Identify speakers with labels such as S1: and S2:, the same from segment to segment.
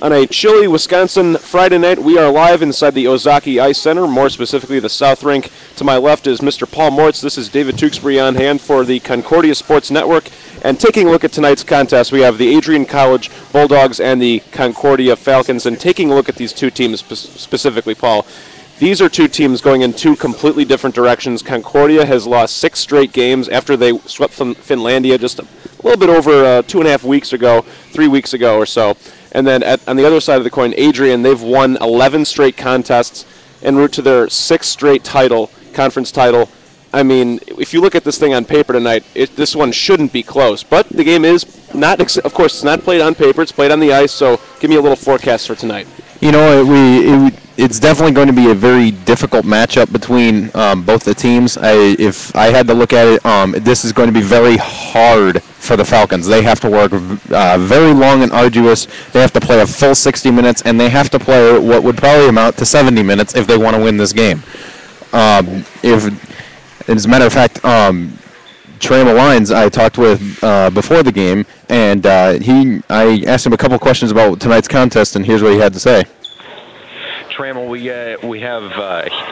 S1: On a chilly Wisconsin Friday night, we are live inside the Ozaki Ice Center, more specifically the South Rink. To my left is Mr. Paul Moritz. This is David Tewksbury on hand for the Concordia Sports Network. And taking a look at tonight's contest, we have the Adrian College Bulldogs and the Concordia Falcons. And taking a look at these two teams specifically, Paul, these are two teams going in two completely different directions. Concordia has lost 6 straight games after they swept Finlandia just a little bit over 2.5 weeks ago, 3 weeks ago or so. And then on the other side of the coin, Adrian, they've won 11 straight contests en route to their 6th straight conference title. I mean, if you look at this thing on paper tonight, this one shouldn't be close. But the game is not, of course, it's not played on paper, it's played on the ice, so give me a little forecast for tonight.
S2: You know, it's definitely going to be a very difficult matchup between both the teams. If I had to look at it, this is going to be very hard for the Falcons. They have to work very long and arduous. They have to play a full 60 minutes, and they have to play what would probably amount to 70 minutes if they want to win this game. As a matter of fact, Trammell Lyons I talked with before the game, and I asked him a couple questions about tonight's contest, and here's what he had to say.
S3: Trammell, we have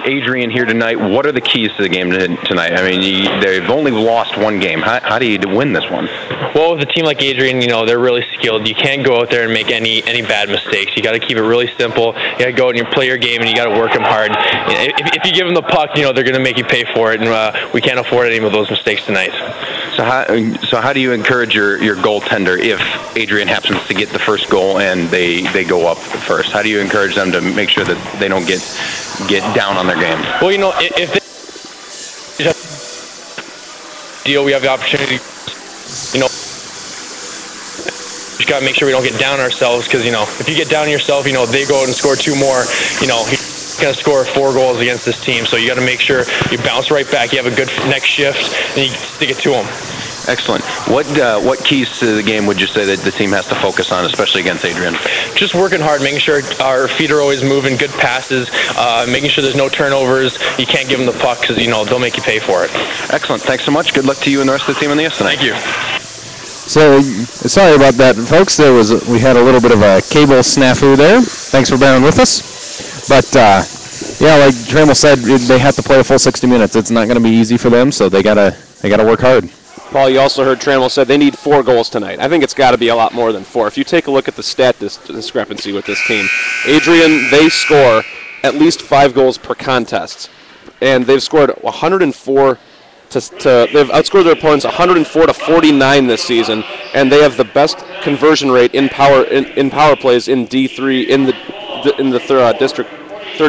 S3: Adrian here tonight. What are the keys to the game tonight? I mean, they've only lost one game. How do you win this one?
S4: Well, with a team like Adrian, you know, they're really skilled. You can't go out there and make any bad mistakes. You got to keep it really simple. You got to go out and you play your game, and you got to work them hard. If you give them the puck, you know, they're going to make you pay for it, and we can't afford any of those mistakes tonight.
S3: So how do you encourage your goaltender if Adrian happens to get the first goal and they go up first? How do you encourage them to make sure that they don't get down on their game?
S4: Well, you know, if they we have the opportunity, you know, just got to make sure we don't get down ourselves, because, you know, if you get down yourself, you know, they go out and score 2 more, you know, he's going to score 4 goals against this team. So you got to make sure you bounce right back, you have a good next shift, and you stick it to them.
S3: Excellent. What keys to the game would you say that the team has to focus on, especially against Adrian?
S4: Just working hard, making sure our feet are always moving, good passes, making sure there's no turnovers. You can't give them the puck because, you know, they'll make you pay for it.
S3: Excellent. Thanks so much. Good luck to you and the rest of the team on the ice tonight.
S4: Thank you.
S2: So, sorry about that, folks. We had a little bit of a cable snafu there. Thanks for bearing with us. But, yeah, like Trammell said, they have to play a full 60 minutes. It's not going to be easy for them, so they gotta work hard.
S1: Paul, you also heard Trammell said they need 4 goals tonight. I think it's got to be a lot more than 4. If you take a look at the stat discrepancy with this team, Adrian, they score at least 5 goals per contest, and they've scored 104 they've outscored their opponents 104 to 49 this season, and they have the best conversion rate in power plays in D3 in the third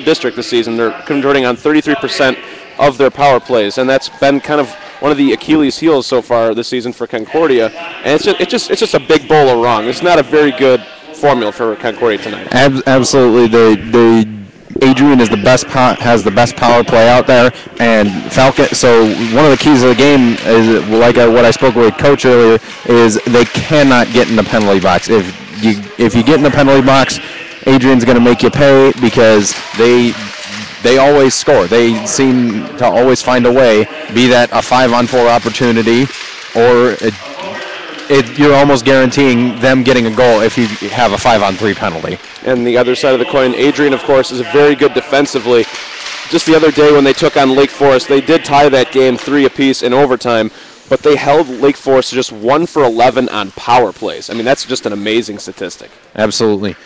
S1: district this season. They're converting on 33% of their power plays, and that's been kind of one of the Achilles heels so far this season for Concordia, and it's just a big bowl of wrong. It's not a very good formula for Concordia tonight.
S2: Absolutely, Adrian is has the best power play out there, and Falcon. So one of the keys of the game is, like what I spoke with Coach earlier, is they cannot get in the penalty box. If you get in the penalty box, Adrian's going to make you pay, because they always score. They seem to always find a way, be that a 5-on-4 opportunity, or you're almost guaranteeing them getting a goal if you have a 5-on-3 penalty.
S1: And the other side of the coin, Adrian, of course, is very good defensively. Just the other day when they took on Lake Forest, they did tie that game 3 apiece in overtime, but they held Lake Forest to just 1 for 11 on power plays. I mean, that's just an amazing statistic.
S2: Absolutely.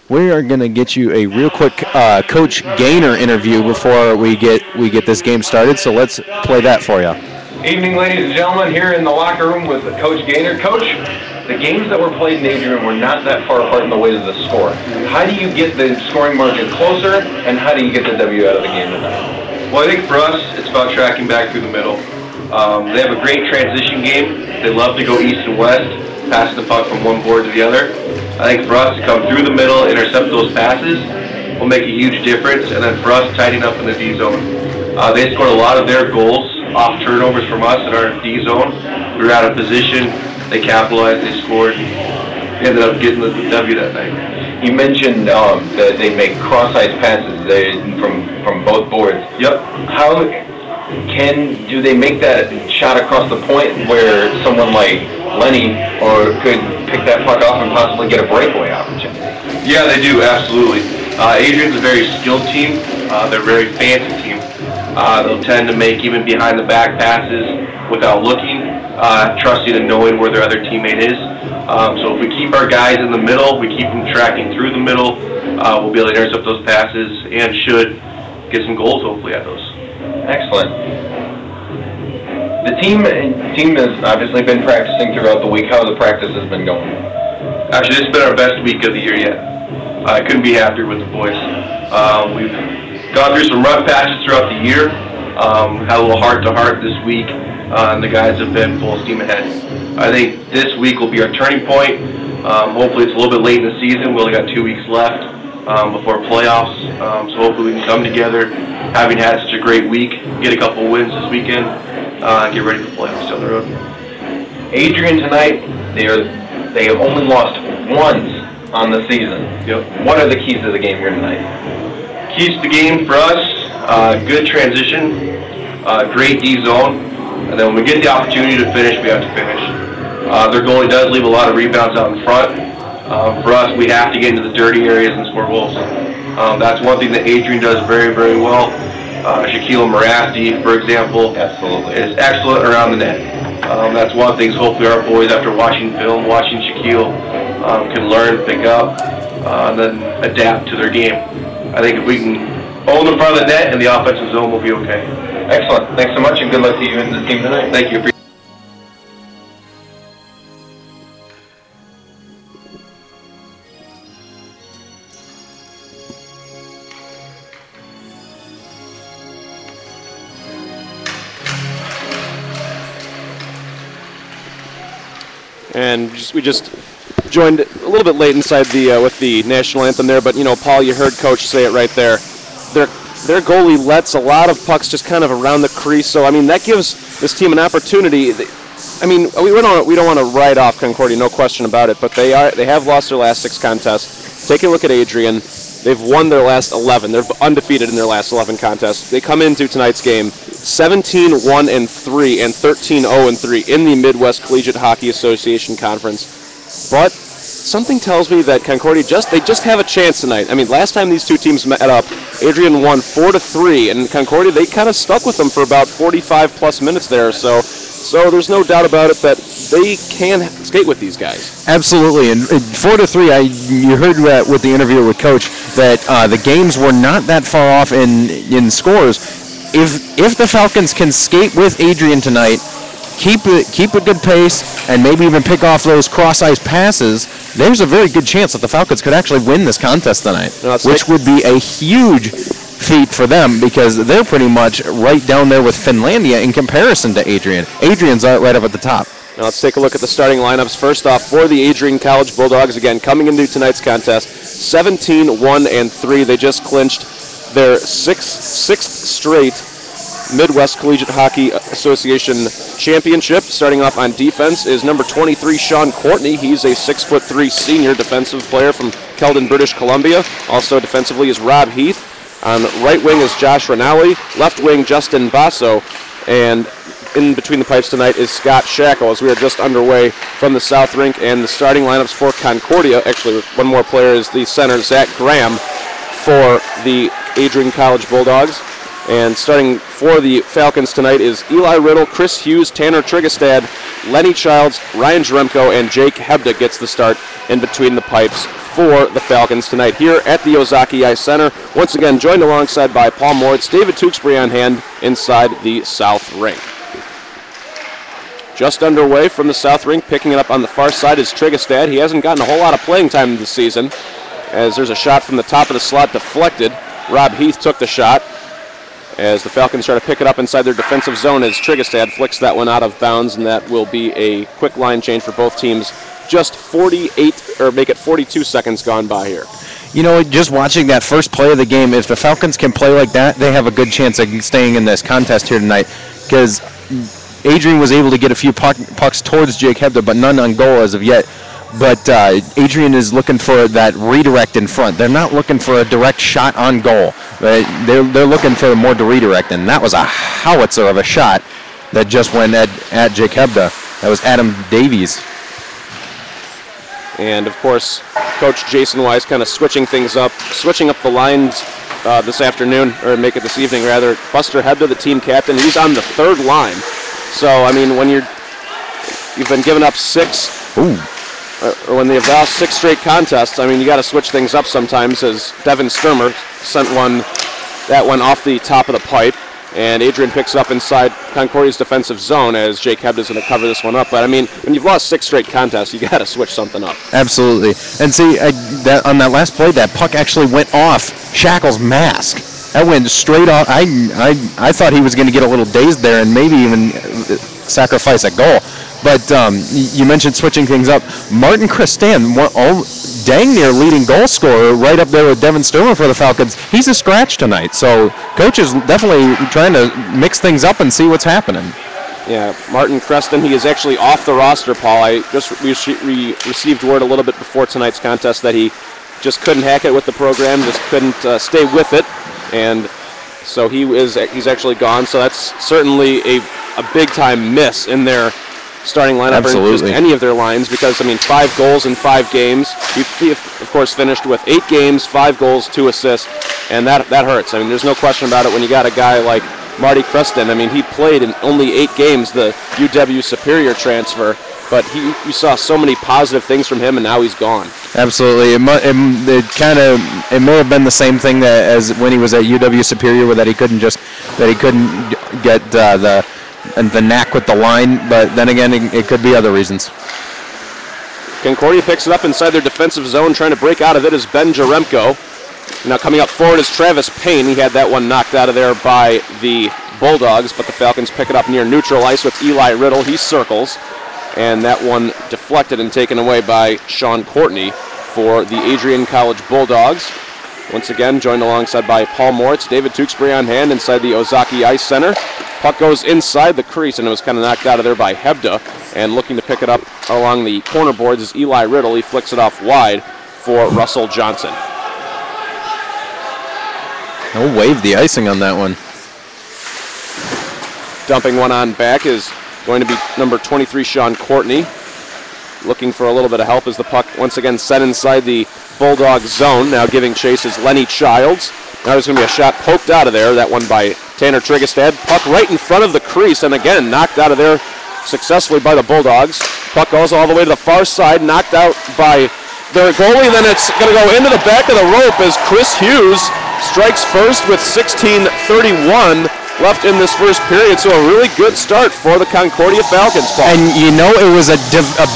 S2: We are going to get you a real quick Coach Gaynor interview before we get this game started, so let's play that for you.
S5: Evening, ladies and gentlemen, here in the locker room with Coach Gaynor. Coach, the games that were played in Adrian were not that far apart in the ways of the score. How do you get the scoring margin closer, and how do you get the W out of the game tonight?
S6: Well, I think for us, it's about tracking back through the middle. They have a great transition game. They love to go east and west, pass the puck from one board to the other. I think for us to come through the middle, intercept those passes, will make a huge difference. And then for us, tightening up in the D zone. They scored a lot of their goals off turnovers from us in our D zone. We were out of position. They capitalized. They scored. We ended up getting the W that night.
S5: You mentioned that they make cross-ice passes from both boards.
S6: Yep.
S5: How do they make that shot across the point where someone like Lenny could pick that puck off and possibly get a breakaway opportunity?
S6: Yeah, they do, absolutely. Adrian's a very skilled team. They're a very fancy team. They'll tend to make even behind the back passes without looking, trusting and knowing where their other teammate is. So if we keep our guys in the middle, we keep them tracking through the middle, we'll be able to intercept those passes and should get some goals hopefully at those.
S5: Excellent. The team has obviously been practicing throughout the week. How the practice has been going?
S6: Actually, this has been our best week of the year yet. I couldn't be happier with the boys. We've gone through some rough patches throughout the year. Had a little heart-to-heart this week, and the guys have been full steam ahead. I think this week will be our turning point. Hopefully it's a little bit late in the season. We only got 2 weeks left before playoffs, so hopefully we can come together, having had such a great week, get a couple wins this weekend, and get ready for playoffs down the road.
S5: Adrian tonight, they have only lost once on the season.
S6: Yep.
S5: What are the keys to the game here tonight?
S6: Keys to the game for us, good transition, great D zone, and then when we get the opportunity to finish, we have to finish. Their goalie does leave a lot of rebounds out in front. For us, we have to get into the dirty areas and score goals. That's one thing that Adrian does very, very well. Shaquille Marasti, for example, is excellent around the net. That's one thing. Hopefully our boys, after watching film, watching Shaquille, can learn, pick up, and then adapt to their game. I think if we can own the front of the net and the offensive zone, we'll be okay.
S5: Excellent. Thanks so much, and good luck to you and the team tonight.
S6: Thank you.
S1: And we just joined a little bit late inside the with the national anthem there, but Paul, you heard Coach say it right there. Their goalie lets a lot of pucks just kind of around the crease, so I mean that gives this team an opportunity. I mean we don't want to write off Concordia, no question about it, but they have lost their last 6 contests. Take a look at Adrian. They've won their last 11. They're undefeated in their last 11 contests. They come into tonight's game 17-1-3 and 13-0-3 in the Midwest Collegiate Hockey Association Conference. But something tells me that Concordia just have a chance tonight. I mean, last time these two teams met up, Adrian won 4-3, and Concordia, they kind of stuck with them for about 45 plus minutes there. So there's no doubt about it that they can skate with these guys.
S2: Absolutely, and 4-3. You heard with the interview with Coach that the games were not that far off in scores. If the Falcons can skate with Adrian tonight, keep a good pace, and maybe even pick off those cross-ice passes, there's a very good chance that the Falcons could actually win this contest tonight, which would be a huge feat for them because they're pretty much right down there with Finlandia in comparison to Adrian. Adrian's right up at the top.
S1: Now let's take a look at the starting lineups. First off, for the Adrian College Bulldogs, again, coming into tonight's contest, 17-1-3. They just clinched their sixth straight Midwest Collegiate Hockey Association championship. Starting off on defense is number 23, Sean Courtney. He's a 6'3" senior defensive player from Keldon, British Columbia. Also defensively is Rob Heath. On right wing is Josh Rinaldi. Left wing, Justin Basso. And in between the pipes tonight is Scott Shackle, as we are just underway from the South Rink. And the starting lineups for Concordia, actually one more player, is the center, Zach Graham, for the Adrian College Bulldogs. And starting for the Falcons tonight is Eli Riddle, Chris Hughes, Tanner Trigestad, Lenny Childs, Ryan Jeremko, and Jake Hebda gets the start in between the pipes for the Falcons tonight here at the Ozaki Ice Center. Once again, joined alongside by Paul Moritz, David Tewksbury on hand inside the South Rink. Just underway from the South Rink, picking it up on the far side is Trigestad. He hasn't gotten a whole lot of playing time this season, as there's a shot from the top of the slot deflected. Rob Heath took the shot, as the Falcons try to pick it up inside their defensive zone as Trigestad flicks that one out of bounds, and that will be a quick line change for both teams. Just 42 seconds gone by here.
S2: Just watching that first play of the game, if the Falcons can play like that, they have a good chance of staying in this contest here tonight, because Adrian was able to get a few pucks towards Jake Hebda, but none on goal as of yet. But Adrian is looking for that redirect in front. They're not looking for a direct shot on goal. They're looking for more to redirect, and that was a howitzer of a shot that just went at Jake Hebda. That was Adam Davies.
S1: And, of course, Coach Jason Wise kind of switching up the lines this afternoon, or make it this evening, rather. Buster Hebda, the team captain, he's on the third line. So, I mean, when you've been giving up 6, or when they've lost 6 straight contests, I mean, you got to switch things up sometimes, as Devin Sturmer sent that one off the top of the pipe. And Adrian picks up inside Concordia's defensive zone as Jake Hebda's going to cover this one up. But, I mean, when you've lost 6 straight contests, you got to switch something up.
S2: Absolutely. And see, on that last play, that puck actually went off Shackle's mask. That went straight off. I thought he was going to get a little dazed there and maybe even sacrifice a goal. But you mentioned switching things up. Martin Christan, dang near leading goal scorer, right up there with Devin Sturmer for the Falcons. He's a scratch tonight, so coach is definitely trying to mix things up and see what's happening.
S1: Yeah, Martin Creston, he is actually off the roster, Paul. I just received word a little bit before tonight's contest that he just couldn't hack it with the program, just couldn't stay with it, and so he's actually gone. So that's certainly a big-time miss in their starting lineup.
S2: Absolutely.
S1: Or just any of their lines, because, I mean, 5 goals in 5 games. He, of course, finished with 8 games, 5 goals, 2 assists, and that hurts. I mean, there's no question about it when you got a guy like Marty Creston. I mean, he played in only 8 games, the UW Superior transfer, but you saw so many positive things from him, and now he's gone.
S2: Absolutely. It may have been the same thing as when he was at UW Superior, where he couldn't get the knack with the line, but then again, it could be other reasons.
S1: Concordia picks it up inside their defensive zone. Trying to break out of it is Ben Jaremko. Now coming up forward is Travis Payne. He had that one knocked out of there by the Bulldogs, but the Falcons pick it up near neutral ice with Eli Riddle. He circles, and that one deflected and taken away by Sean Courtney for the Adrian College Bulldogs. Once again, joined alongside by Paul Moritz, David Tewksbury on hand inside the Ozaki Ice Center. Puck goes inside the crease, and it was kind of knocked out of there by Hebda. And looking to pick it up along the corner boards is Eli Riddle. He flicks it off wide for Russell Johnson.
S2: He'll wave the icing on that one.
S1: Dumping one on back is going to be number 23, Sean Courtney. Looking for a little bit of help as the puck once again set inside the Bulldog zone. Now giving chase is Lenny Childs. Now there's going to be a shot poked out of there. That one by Tanner Trigestad. Puck right in front of the crease, and again knocked out of there successfully by the Bulldogs. Puck goes all the way to the far side, knocked out by their goalie. Then it's going to go into the back of the rope as Chris Hughes strikes first with 16:31 left in this first period. So a really good start for the Concordia Falcons, Paul.
S2: And you know, it was a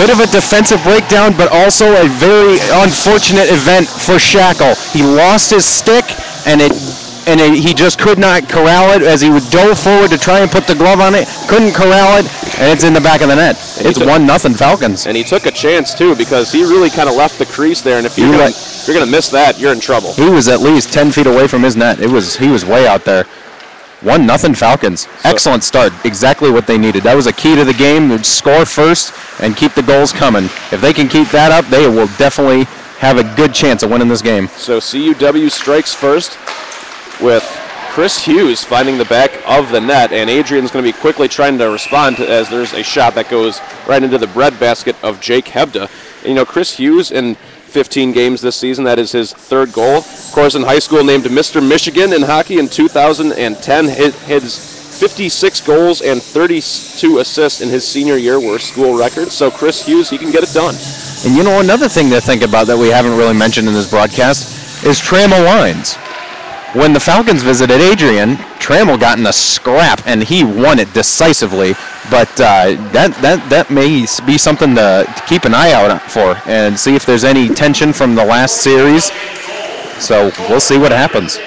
S2: bit of a defensive breakdown, but also a very unfortunate event for Shackle. He lost his stick, and he just could not corral it as he would dove forward to try and put the glove on it. Couldn't corral it, and it's in the back of the net. It's 1-0 Falcons.
S1: And he took a chance, too, because he really kind of left the crease there, and if you're going to miss that, you're in trouble.
S2: He was at least 10 feet away from his net. He was way out there. 1-0 Falcons. Excellent start. Exactly what they needed. That was a key to the game. They'd score first and keep the goals coming. If they can keep that up, they will definitely have a good chance of winning this game.
S1: So CUW strikes first with Chris Hughes finding the back of the net, and Adrian's going to be quickly trying to respond as there's a shot that goes right into the breadbasket of Jake Hebda. And, you know, Chris Hughes in 15 games this season, that is his 3rd goal. Of course, in high school, named Mr. Michigan in hockey in 2010. His 56 goals and 32 assists in his senior year were school records. So Chris Hughes, he can get it done.
S2: And you know, another thing to think about that we haven't really mentioned in this broadcast is Trammell Lines. When the Falcons visited Adrian, Trammell got in a scrap, and he won it decisively. But that may be something to keep an eye out for and see if there's any tension from the last series. So we'll see what happens.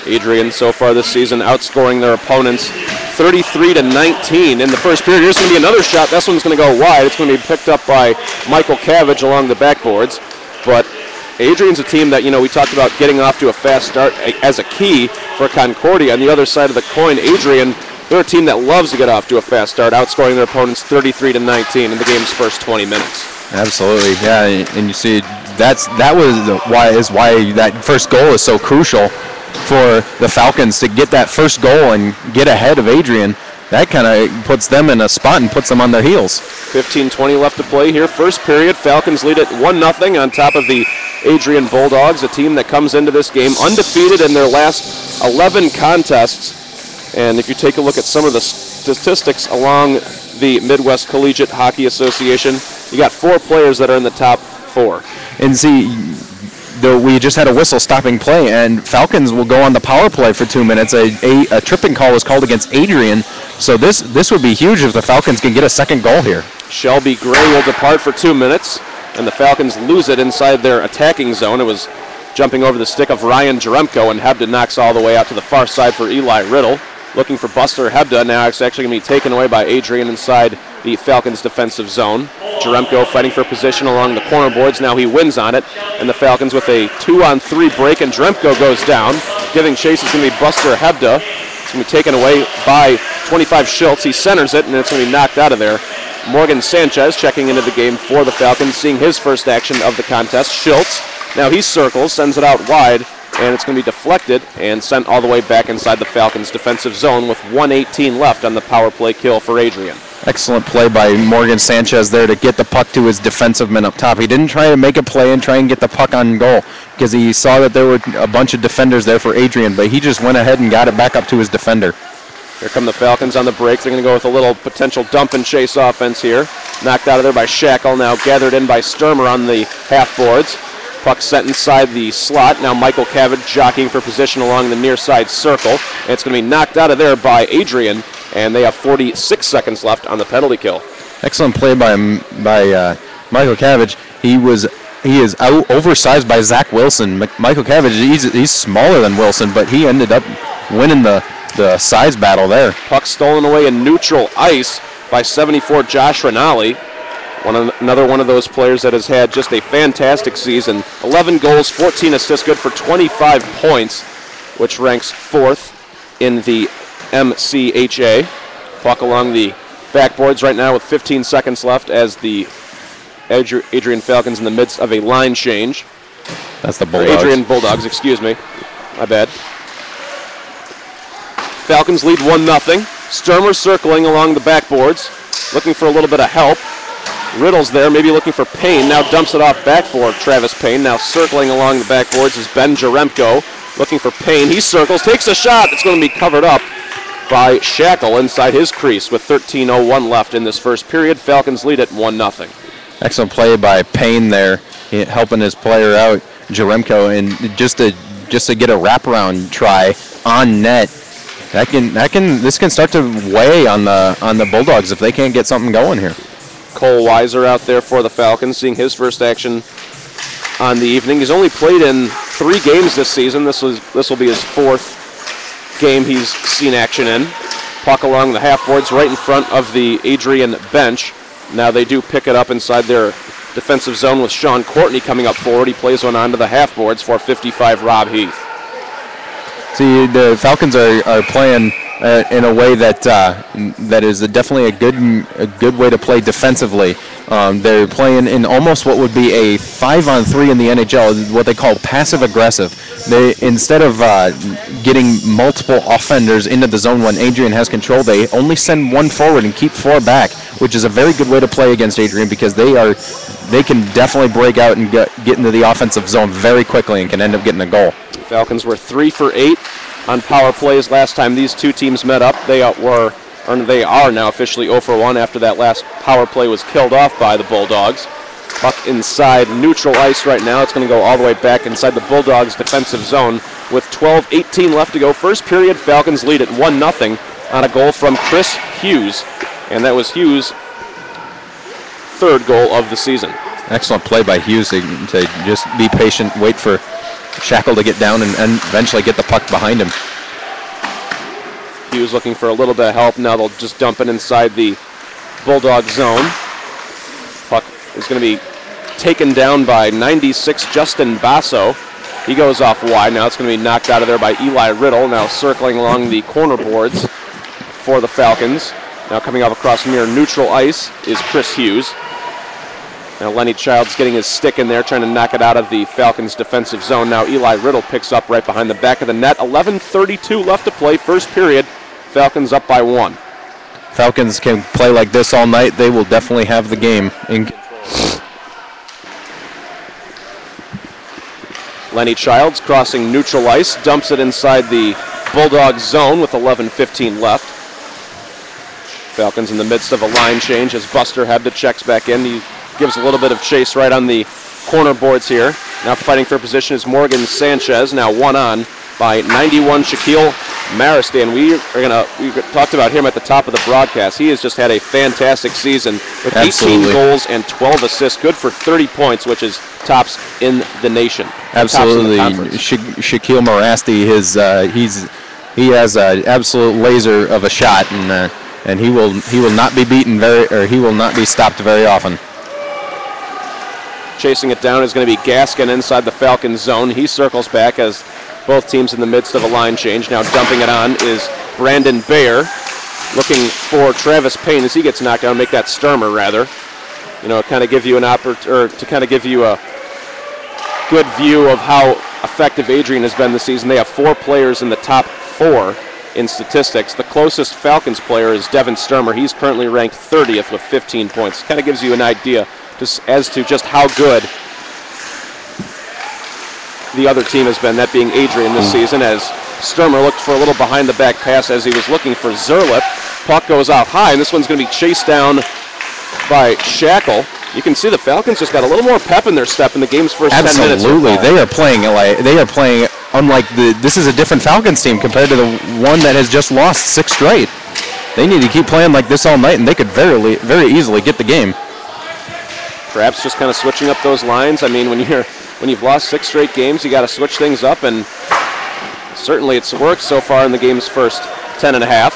S1: Adrian, so far this season, outscoring their opponents 33-19 in the first period. Here's going to be another shot. This one's going to go wide. It's going to be picked up by Michael Cabbage along the backboards. But Adrian's a team that, you know, we talked about getting off to a fast start as a key for Concordia. On the other side of the coin, Adrian, they're a team that loves to get off to a fast start, outscoring their opponents 33-19 in the game's first 20 minutes.
S2: Absolutely, yeah, and you see that's why that first goal is so crucial for the Falcons to get that first goal and get ahead of Adrian. that kind of puts them in a spot and puts them on their heels.
S1: 15-20 left to play here. First period, Falcons lead it 1-0 on top of the Adrian Bulldogs, a team that comes into this game undefeated in their last 11 contests. And if you take a look at some of the statistics along the Midwest Collegiate Hockey Association, you got 4 players that are in the top 4.
S2: And see, we just had a whistle stopping play, and Falcons will go on the power play for 2 minutes. A tripping call was called against Adrian, so this would be huge if the Falcons can get a second goal here.
S1: Shelby Gray will depart for 2 minutes, and the Falcons lose it inside their attacking zone. It was jumping over the stick of Ryan Jaremko, and Hebda knocks all the way out to the far side for Eli Riddle. Looking for Buster Hebda. Now it's actually going to be taken away by Adrian inside the Falcons' defensive zone. Jaremko fighting for position along the corner boards. Now he wins on it, and the Falcons with a 2-on-3 break, and Jaremko goes down. Giving chase is going to be Buster Hebda. It's going to be taken away by 25 Schultz. He centers it, and it's going to be knocked out of there. Morgan Sanchez checking into the game for the Falcons, seeing his first action of the contest. Schultz, now he circles, sends it out wide, and it's going to be deflected and sent all the way back inside the Falcons' defensive zone with 1:18 left on the power play kill for Adrian.
S2: Excellent play by Morgan Sanchez there to get the puck to his defensive men up top. He didn't try to make a play and try and get the puck on goal because he saw that there were a bunch of defenders there for Adrian, but he just went ahead and got it back up to his defender.
S1: Here come the Falcons on the break. They're going to go with a little potential dump and chase offense here. Knocked out of there by Shackle, now gathered in by Sturmer on the half boards. Puck set inside the slot. Now Michael Cavage jockeying for position along the near side circle. And it's going to be knocked out of there by Adrian, and they have 46 seconds left on the penalty kill.
S2: Excellent play by Michael Cavage. He is oversized by Zach Wilson. Michael Cavage, he's smaller than Wilson, but he ended up winning the size battle there.
S1: Puck stolen away in neutral ice by 74 Josh Rinaldi. Another one of those players that has had just a fantastic season. 11 goals, 14 assists, good for 25 points, which ranks 4th in the MCHA. Puck along the backboards right now with 15 seconds left as the Adrian Falcons in the midst of a line change.
S2: That's the Bulldogs.
S1: Adrian Bulldogs, excuse me. My bad. Falcons lead 1-0. Sturmer circling along the backboards, looking for a little bit of help. Riddle's there, maybe looking for Payne. Now dumps it off back for Travis Payne. Now circling along the backboards is Ben Jaremko, looking for Payne. He circles, takes a shot. It's going to be covered up by Shackle inside his crease with 13:01 left in this first period. Falcons lead at 1-0.
S2: Excellent play by Payne there, helping his player out, Jaremko, and just to get a wraparound try on net. This can start to weigh on the Bulldogs if they can't get something going here.
S1: Cole Weiser out there for the Falcons, seeing his first action on the evening. He's only played in 3 games this season. This will be his 4th game he's seen action in. Puck along the half boards right in front of the Adrian bench. Now they do pick it up inside their defensive zone with Sean Courtney coming up forward. He plays one onto the half boards for 55 Rob Heath.
S2: See, the Falcons are playing in a way that is definitely a good way to play defensively. They're playing in almost what would be a 5-on-3 in the NHL, what they call passive-aggressive. They, instead of getting multiple offenders into the zone when Adrian has control, they only send one forward and keep 4 back, which is a very good way to play against Adrian because they can definitely break out and get into the offensive zone very quickly and can end up getting a goal.
S1: Falcons were 3 for 8 on power plays last time these two teams met up. They are now officially 0 for 1 after that last power play was killed off by the Bulldogs. Puck inside neutral ice right now. It's going to go all the way back inside the Bulldogs' defensive zone with 12:18 left to go. First period, Falcons lead at 1-0 on a goal from Chris Hughes, and that was Hughes' 3rd goal of the season.
S2: Excellent play by Hughes to just be patient, wait for Shackle to get down and eventually get the puck behind him.
S1: Hughes looking for a little bit of help. Now they'll just dump it inside the Bulldog zone. Puck is going to be taken down by 96 Justin Basso. He goes off wide. Now it's going to be knocked out of there by Eli Riddle. Now circling along the corner boards for the Falcons. Now coming up across near neutral ice is Chris Hughes. Now Lenny Childs getting his stick in there, trying to knock it out of the Falcons' defensive zone. Now Eli Riddle picks up right behind the back of the net. 11:32 left to play, first period. Falcons up by 1.
S2: Falcons can play like this all night, they will definitely have the game in control.
S1: Lenny Childs crossing neutral ice, dumps it inside the Bulldog zone with 11:15 left. Falcons in the midst of a line change as Buster Hebda checks back in. He gives a little bit of chase right on the corner boards here. Now fighting for position is Morgan Sanchez, now one on by 91 Shaquille Maristan. We talked about him at the top of the broadcast. He has just had a fantastic season with 18 goals and 12 assists, good for 30 points, which is tops in the nation.
S2: Absolutely. Shaquille Marasti, he has an absolute laser of a shot, and he will not be beaten he will not be stopped very often.
S1: Chasing it down is going to be Gaskin inside the Falcons zone. He circles back as both teams in the midst of a line change. Now dumping it on is Brandon Bayer, looking for Travis Payne as he gets knocked down. Make that Sturmer rather. Kind of give you to kind of give you a good view of how effective Adrian has been this season. They have 4 players in the top 4 in statistics. The closest Falcons player is Devin Sturmer. He's currently ranked 30th with 15 points. Kind of gives you an idea as to just how good the other team has been, that being Adrian this season, as Sturmer looked for a little behind-the-back pass as he was looking for Zerlip. Puck goes out high, and this one's going to be chased down by Shackle. You can see the Falcons just got a little more pep in their step in the game's first 10 minutes.
S2: Absolutely, they are playing unlike this is a different Falcons team compared to the one that has just lost 6 straight. They need to keep playing like this all night, and they could very easily get the game.
S1: Perhaps just kind of switching up those lines. I mean, when you've lost 6 straight games, you got to switch things up, and certainly it's worked so far in the game's first 10 and a half.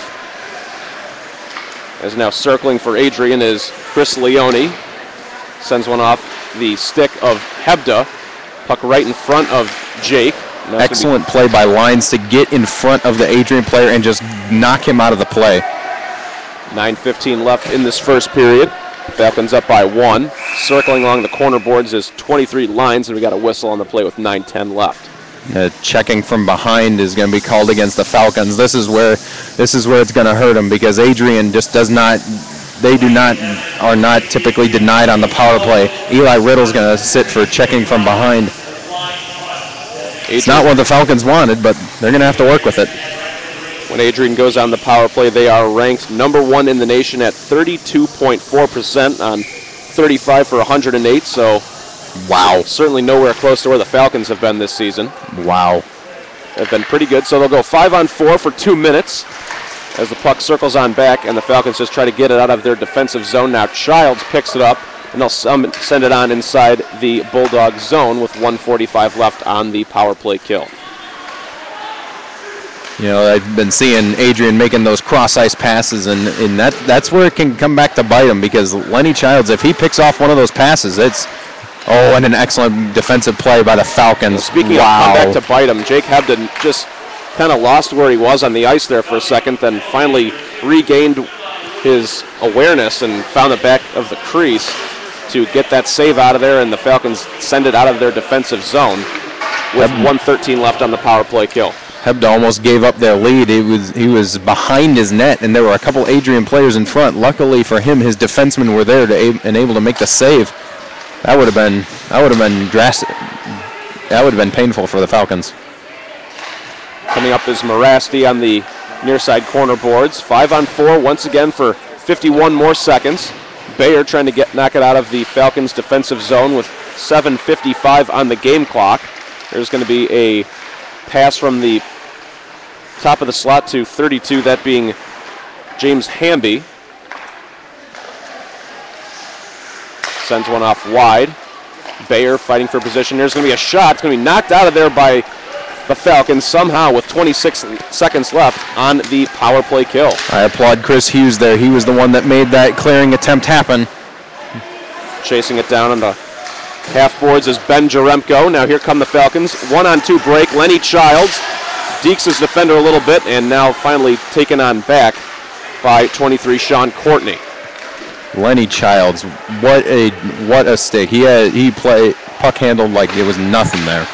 S1: As now circling for Adrian is Chris Leone. Sends one off the stick of Hebda. Puck right in front of Jake.
S2: Excellent play by Lines to get in front of the Adrian player and just knock him out of the play.
S1: 9:15 left in this first period. Falcons up by 1. Circling along the corner boards is 23 Lines, and we got a whistle on the play with 9:10 left.
S2: Checking from behind is going to be called against the Falcons. This is where it's going to hurt them, because Adrian just are not typically denied on the power play. Eli Riddle's going to sit for checking from behind. It's not what the Falcons wanted, but they're going to have to work with it.
S1: When Adrian goes on the power play, they are ranked number 1 in the nation at 32.4% on 35 for 108. So, wow, certainly nowhere close to where the Falcons have been this season.
S2: Wow.
S1: They've been pretty good. So they'll go 5-on-4 for 2 minutes as the puck circles on back, and the Falcons just try to get it out of their defensive zone. Now Childs picks it up, and they'll send it on inside the Bulldog zone with 1:45 left on the power play kill.
S2: I've been seeing Adrian making those cross-ice passes, and that's where it can come back to bite him, because Lenny Childs, if he picks off one of those passes, and an excellent defensive play by the Falcons.
S1: Speaking of come back to bite him, Jake Hebden just kind of lost where he was on the ice there for a second, then finally regained his awareness and found the back of the crease to get that save out of there, and the Falcons send it out of their defensive zone with 1:13 left on the power play kill.
S2: Hebda almost gave up their lead. He was behind his net, and there were a couple Adrian players in front. Luckily for him, his defensemen were there and able to make the save. That would have been drastic. That would have been painful for the Falcons.
S1: Coming up is Marasti on the near side corner boards. 5-on-4 once again for 51 more seconds. Bayer trying to knock it out of the Falcons' defensive zone with 7:55 on the game clock. There's going to be a pass from the top of the slot to 32, that being James Hamby. Sends one off wide. Bayer fighting for position. There's going to be a shot. It's going to be knocked out of there by the Falcons somehow with 26 seconds left on the power play kill.
S2: I applaud Chris Hughes there. He was the one that made that clearing attempt happen.
S1: Chasing it down on the half boards is Ben Jaremko. Now here come the Falcons. 1-on-2 break. Lenny Childs dekes his defender a little bit, and now finally taken on back by 23 Sean Courtney.
S2: Lenny Childs, what a stick. He played puck handled like it was nothing there.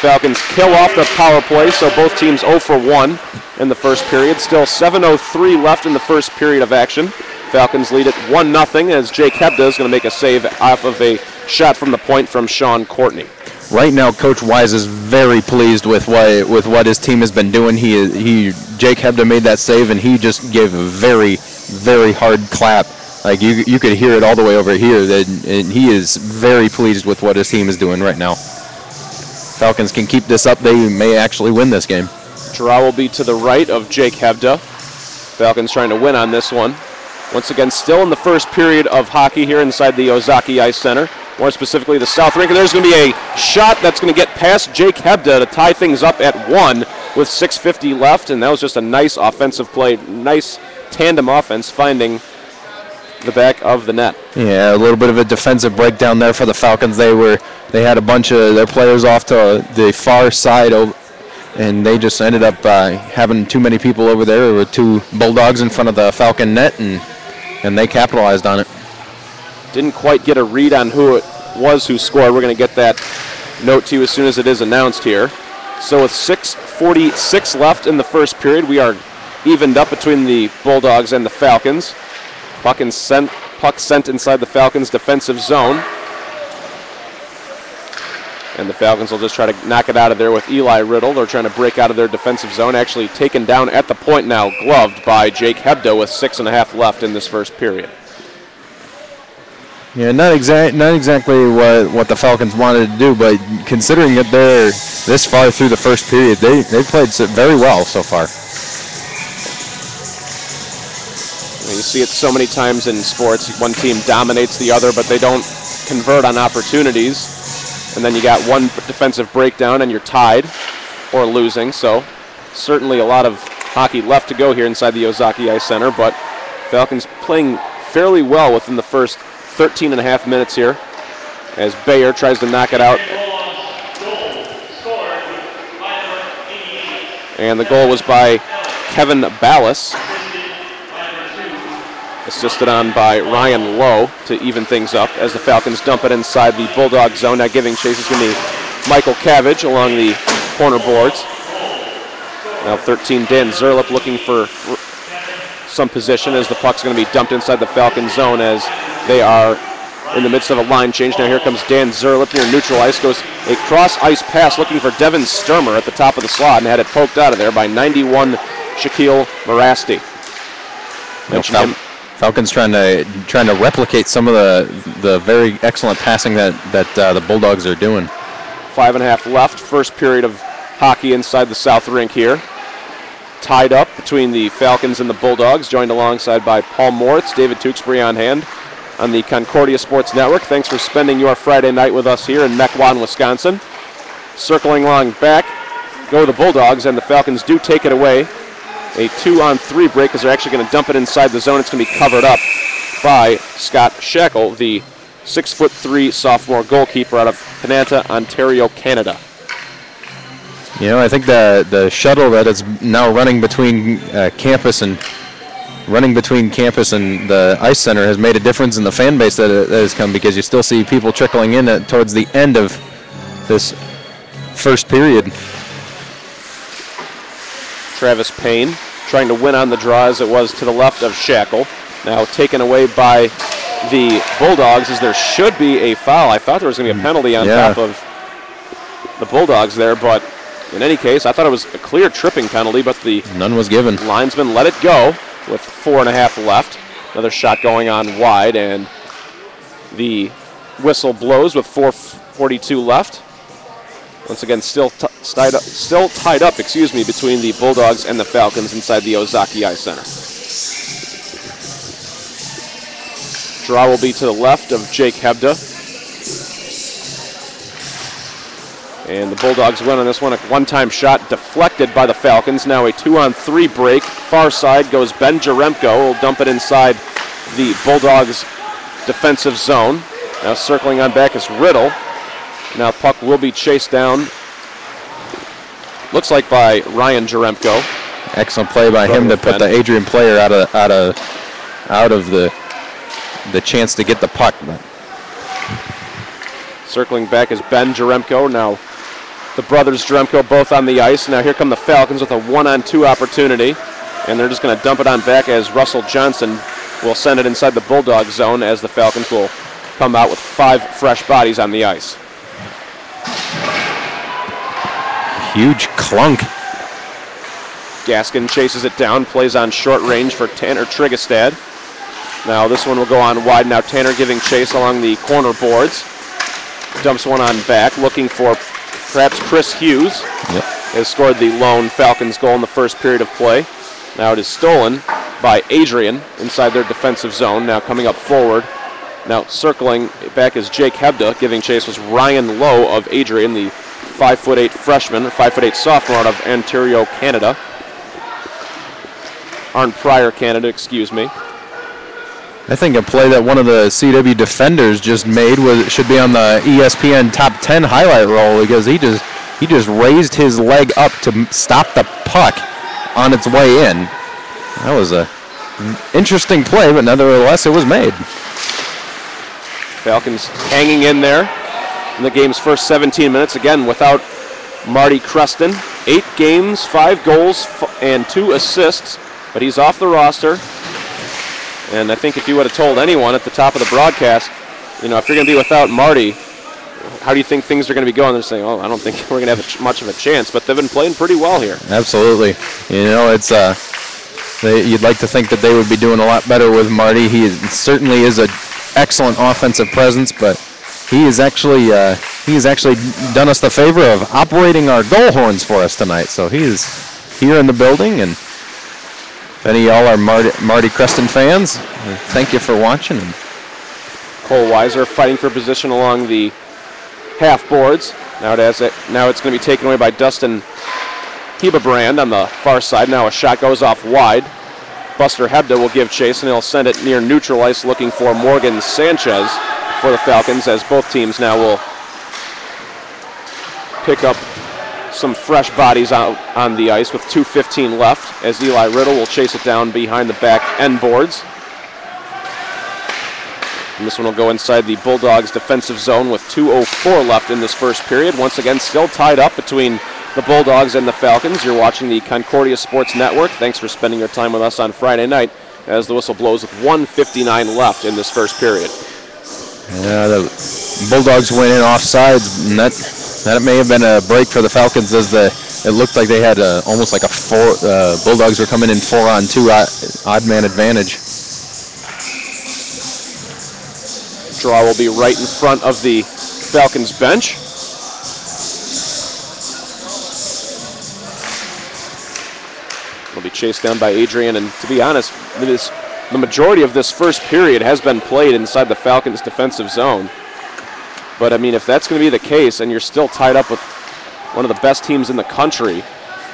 S1: Falcons kill off the power play, so both teams 0 for 1. in the first period. Still 7:03 left in the first period of action. Falcons lead it 1-0 as Jake Hebda is going to make a save off of a shot from the point from Sean Courtney.
S2: Right now, Coach Wise is very pleased with what his team has been doing. Jake Hebda made that save, and he just gave a very, very hard clap. Like you could hear it all the way over here. And he is very pleased with what his team is doing right now. Falcons can keep this up, they may actually win this game.
S1: Draw will be to the right of Jake Hebda. Falcons trying to win on this one. Once again, still in the first period of hockey here inside the Ozaki Ice Center. More specifically, the South Rink. And there's going to be a shot that's going to get past Jake Hebda to tie things up at 1 with 6:50 left. And that was just a nice offensive play, nice tandem offense finding the back of the net.
S2: Yeah, a little bit of a defensive breakdown there for the Falcons. They had a bunch of their players off to the far side, and they just ended up having too many people over there. There were 2 Bulldogs in front of the Falcon net, and they capitalized on it.
S1: Didn't quite get a read on who it was who scored. We're going to get that note to you as soon as it is announced here. So with 6:46 left in the first period, we are evened up between the Bulldogs and the Falcons. Puck sent inside the Falcons' defensive zone. And the Falcons will just try to knock it out of there with Eli Riddle. They're trying to break out of their defensive zone. Actually taken down at the point now, gloved by Jake Hebda with 6.5 left in this first period.
S2: Yeah, not exactly what the Falcons wanted to do, but considering that they're this far through the first period, they played very well so far.
S1: You see it so many times in sports. One team dominates the other, but they don't convert on opportunities. And then you got one defensive breakdown and you're tied or losing. So certainly a lot of hockey left to go here inside the Ozaki Ice Center, but Falcons playing fairly well within the first 13.5 minutes here as Bayer tries to knock it out. And the goal was by Kevin Ballas, assisted on by Ryan Lowe to even things up as the Falcons dump it inside the Bulldog zone. Now giving chase is going to be Michael Cabbage along the corner boards. Now 13, Dan Zerlip looking for some position as the puck's going to be dumped inside the Falcon zone as they are in the midst of a line change. Now here comes Dan Zerlip near neutral ice. Goes a cross-ice pass looking for Devin Sturmer at the top of the slot and had it poked out of there by 91 Shaquille Marasti.
S2: Falcons trying to replicate some of the very excellent passing that the Bulldogs are doing.
S1: 5.5 left, first period of hockey inside the South Rink here. Tied up between the Falcons and the Bulldogs, joined alongside by Paul Moritz, David Tewksbury on hand on the Concordia Sports Network. Thanks for spending your Friday night with us here in Mequon, Wisconsin. Circling along back go the Bulldogs, and the Falcons do take it away. A 2-on-3 break as they're actually going to dump it inside the zone. It's going to be covered up by Scott Shackle, the 6'3" sophomore goalkeeper out of Penanta, Ontario, Canada.
S2: You know, I think the shuttle that is now running between campus and the ice center has made a difference in the fan base that has come, because you still see people trickling in towards the end of this first period.
S1: Travis Payne trying to win on the draw as it was to the left of Shackle. Now taken away by the Bulldogs as there should be a foul. I thought there was going to be a penalty on top of the Bulldogs there, but in any case, I thought it was a clear tripping penalty, but the
S2: none was given.
S1: Linesman let it go with 4.5 left. Another shot going on wide, and the whistle blows with 4:42 left. Once again, still tied up, between the Bulldogs and the Falcons inside the Ozaki Ice Center. Draw will be to the left of Jake Hebda. And the Bulldogs win on this one. A one-time shot deflected by the Falcons. Now a 2-on-3 break. Far side goes Ben Jaremko. Will dump it inside the Bulldogs' defensive zone. Now circling on back is Riddle. Now puck will be chased down. Looks like by Ryan Jaremko.
S2: Excellent play by him to put the Adrian player out of the chance to get the puck.
S1: Circling back is Ben Jaremko. Now The brothers Dremko both on the ice. Now here come the Falcons with a 1-on-2 opportunity. And they're just going to dump it on back as Russell Johnson will send it inside the Bulldog zone as the Falcons will come out with 5 fresh bodies on the ice.
S2: Huge clunk.
S1: Gaskin chases it down, plays on short range for Tanner Trigestad. Now this one will go on wide. Now Tanner giving chase along the corner boards. Dumps one on back, looking for perhaps Chris Hughes.
S2: Yep.
S1: Has scored the lone Falcons goal in the first period of play. Now it is stolen by Adrian inside their defensive zone. Now coming up forward. Now circling back is Jake Hebda. Giving chase was Ryan Lowe of Adrian, the 5'8" freshman, or 5'8" sophomore out of Ontario, Canada. Pryor, Canada, excuse me.
S2: I think a play that one of the CW defenders just made should be on the ESPN Top 10 highlight roll, because he just raised his leg up to stop the puck on its way in. That was an interesting play, but nevertheless it was made.
S1: Falcons hanging in there in the game's first 17 minutes, again without Marty Creston. 8 games, 5 goals, and 2 assists, but he's off the roster. And I think if you would have told anyone at the top of the broadcast, if you're going to be without Marty, how do you think things are going to be going? They're saying, I don't think we're going to have much of a chance, but they've been playing pretty well here.
S2: Absolutely. It's you'd like to think that they would be doing a lot better with Marty. He certainly is an excellent offensive presence, but he has actually done us the favor of operating our goal horns for us tonight. So he is here in the building, and if any of y'all are Marty Creston fans, thank you for watching.
S1: Cole Weiser fighting for position along the half boards. Now it's going to be taken away by Dustin Hebebrand on the far side. Now a shot goes off wide. Buster Hebda will give chase, and he'll send it near neutral ice, looking for Morgan Sanchez for the Falcons, as both teams now will pick up some fresh bodies out on the ice with 2:15 left, as Eli Riddle will chase it down behind the back end boards. And this one will go inside the Bulldogs defensive zone with 2:04 left in this first period. Once again, still tied up between the Bulldogs and the Falcons. You're watching the Concordia Sports Network. Thanks for spending your time with us on Friday night as the whistle blows with 1:59 left in this first period.
S2: Yeah, the Bulldogs went in offsides, and that may have been a break for the Falcons, as it looked like they had almost like a Bulldogs were coming in 4-on-2 odd man advantage.
S1: Draw will be right in front of the Falcons bench. Will be chased down by Adrian, and to be honest, the majority of this first period has been played inside the Falcons defensive zone. But I mean, if that's going to be the case, and you're still tied up with one of the best teams in the country,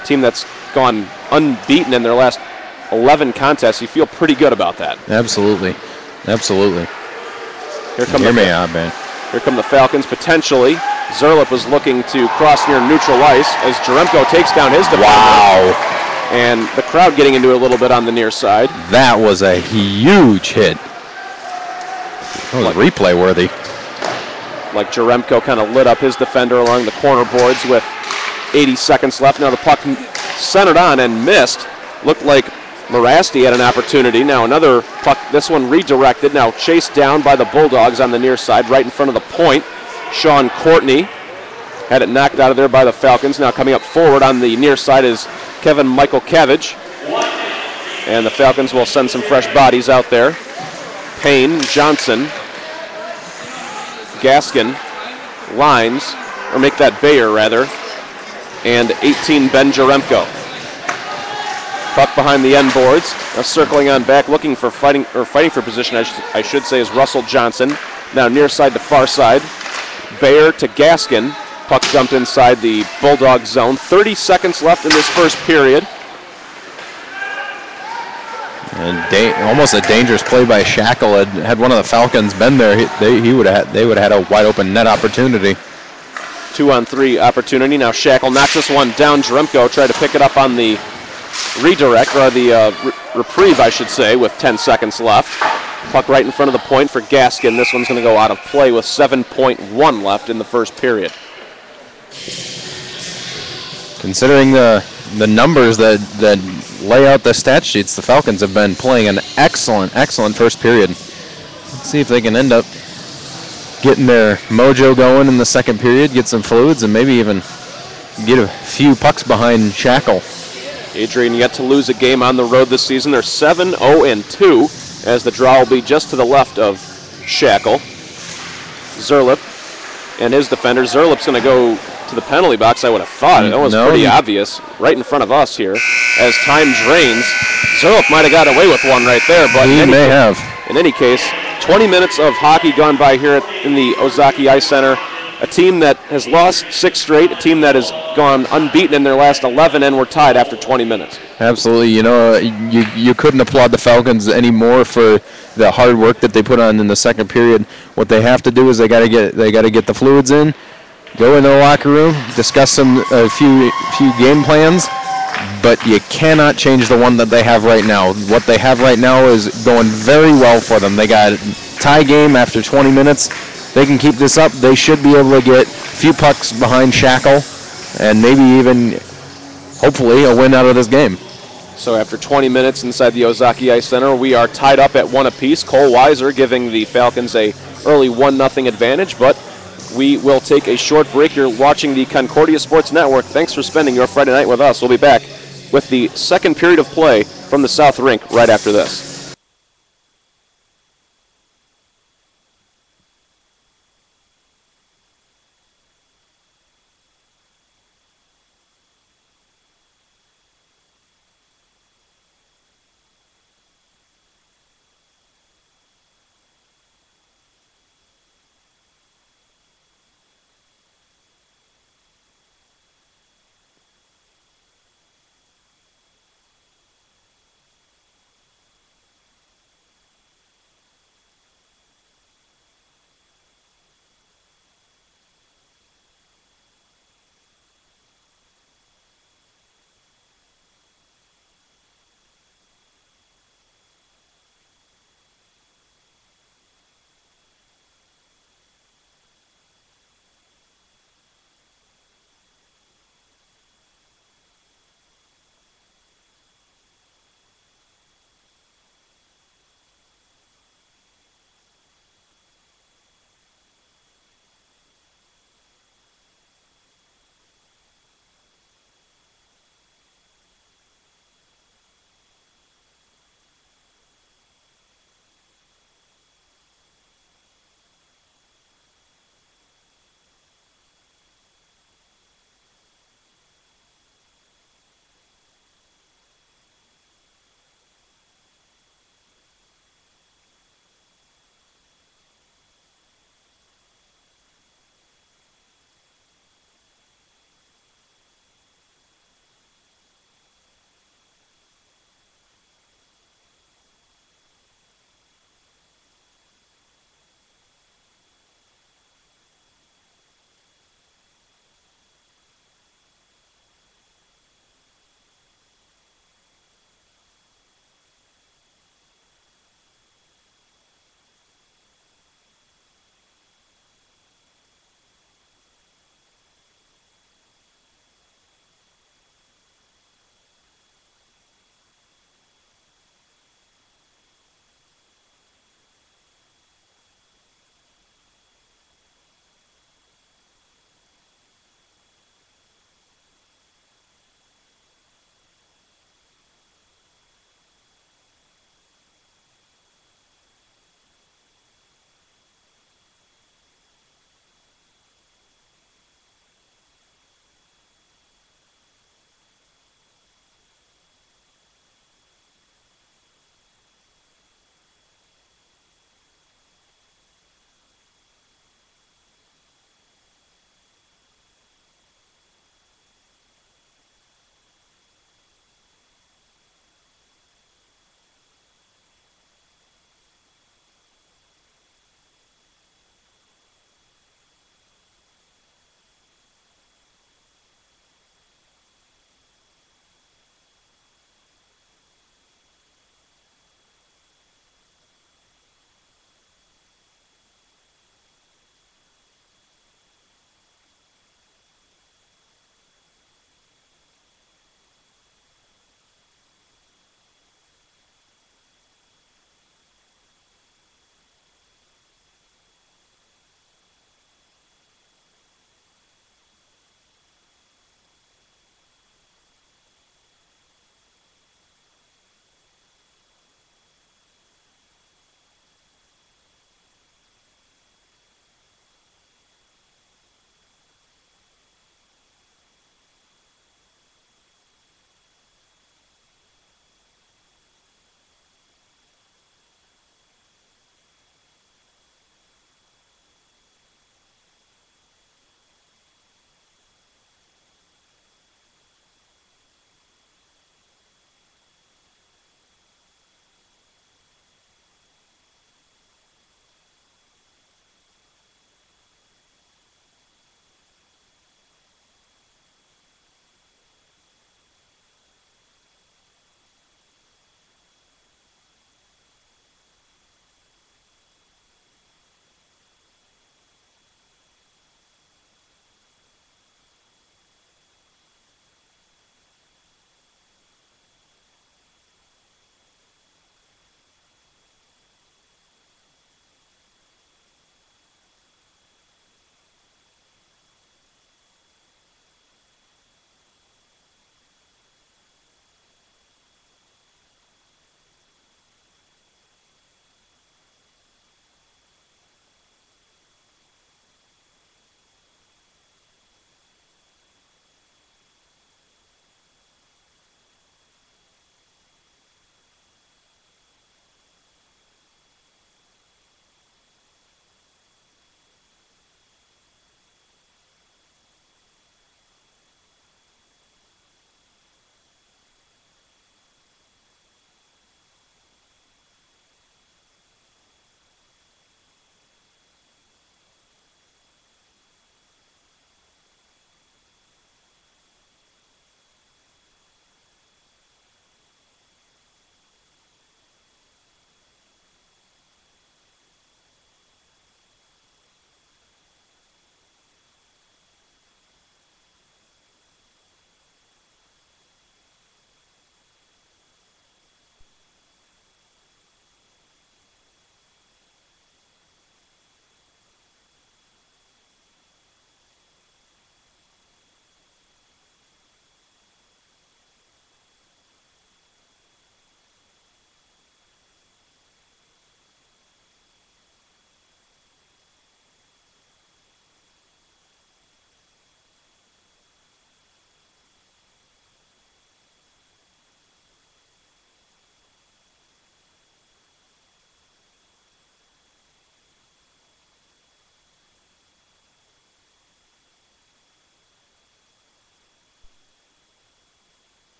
S1: a team that's gone unbeaten in their last 11 contests, you feel pretty good about that.
S2: Absolutely. Absolutely.
S1: Here come the Falcons potentially. Zerlip was looking to cross near neutral ice as Jaremko takes down his defender.
S2: Wow.
S1: And the crowd getting into it a little bit on the near side.
S2: That was a huge hit. That was replay worthy.
S1: Like Jaremko kind of lit up his defender along the corner boards with 80 seconds left. Now the puck centered on and missed. Looked like Morasti had an opportunity. Now another puck, this one redirected. Now chased down by the Bulldogs on the near side, right in front of the point. Sean Courtney had it knocked out of there by the Falcons. Now coming up forward on the near side is Kevin Michael Cavage. And the Falcons will send some fresh bodies out there. Payne, Johnson, Gaskin, Lines, or make that Bayer rather, and 18 Ben Jaremko. Puck behind the end boards. Now circling on back, looking for fighting for position, I should say, is Russell Johnson. Now near side to far side. Bayer to Gaskin. Puck dumped inside the Bulldog zone. 30 seconds left in this first period.
S2: And almost a dangerous play by Shackle. Had one of the Falcons been there, they would have had a wide open net opportunity.
S1: 2-on-3 opportunity. Now Shackle knocks this one down. Jaremko tried to pick it up on the redirect, or the reprieve, I should say, with 10 seconds left. Puck right in front of the point for Gaskin. This one's going to go out of play with 7.1 left in the first period.
S2: considering the numbers that lay out the stat sheets, the Falcons have been playing an excellent first period. Let's see if they can end up getting their mojo going in the second period, get some fluids, and maybe even get a few pucks behind Shackle.
S1: Adrian yet to lose a game on the road this season. They're 7-0-2, as the draw will be just to the left of Shackle. Zerlip and his defender. Zerlip's going to go to the penalty box, I would have thought. That was pretty obvious, right in front of us here. As time drains, Zerlip might have got away with one right there, but
S2: he may have.
S1: In any case, 20 minutes of hockey gone by here in the Ozaki Ice Center. A team that has lost 6 straight, a team that has gone unbeaten in their last 11, and we're tied after 20 minutes.
S2: Absolutely. You couldn't applaud the Falcons any more for the hard work that they put on in the second period. What they have to do is they got to get the fluids in, go in the locker room, discuss a few game plans, but you cannot change the one that they have right now. What they have right now is going very well for them. They got a tie game after 20 minutes. They can keep this up. They should be able to get a few pucks behind Shackle and maybe even, hopefully, a win out of this game.
S1: So after 20 minutes inside the Ozaki Ice Center, we are tied up at 1 apiece. Cole Weiser giving the Falcons a early 1-0 advantage, but we will take a short break. You're watching the Concordia Sports Network. Thanks for spending your Friday night with us. We'll be back with the second period of play from the South Rink right after this.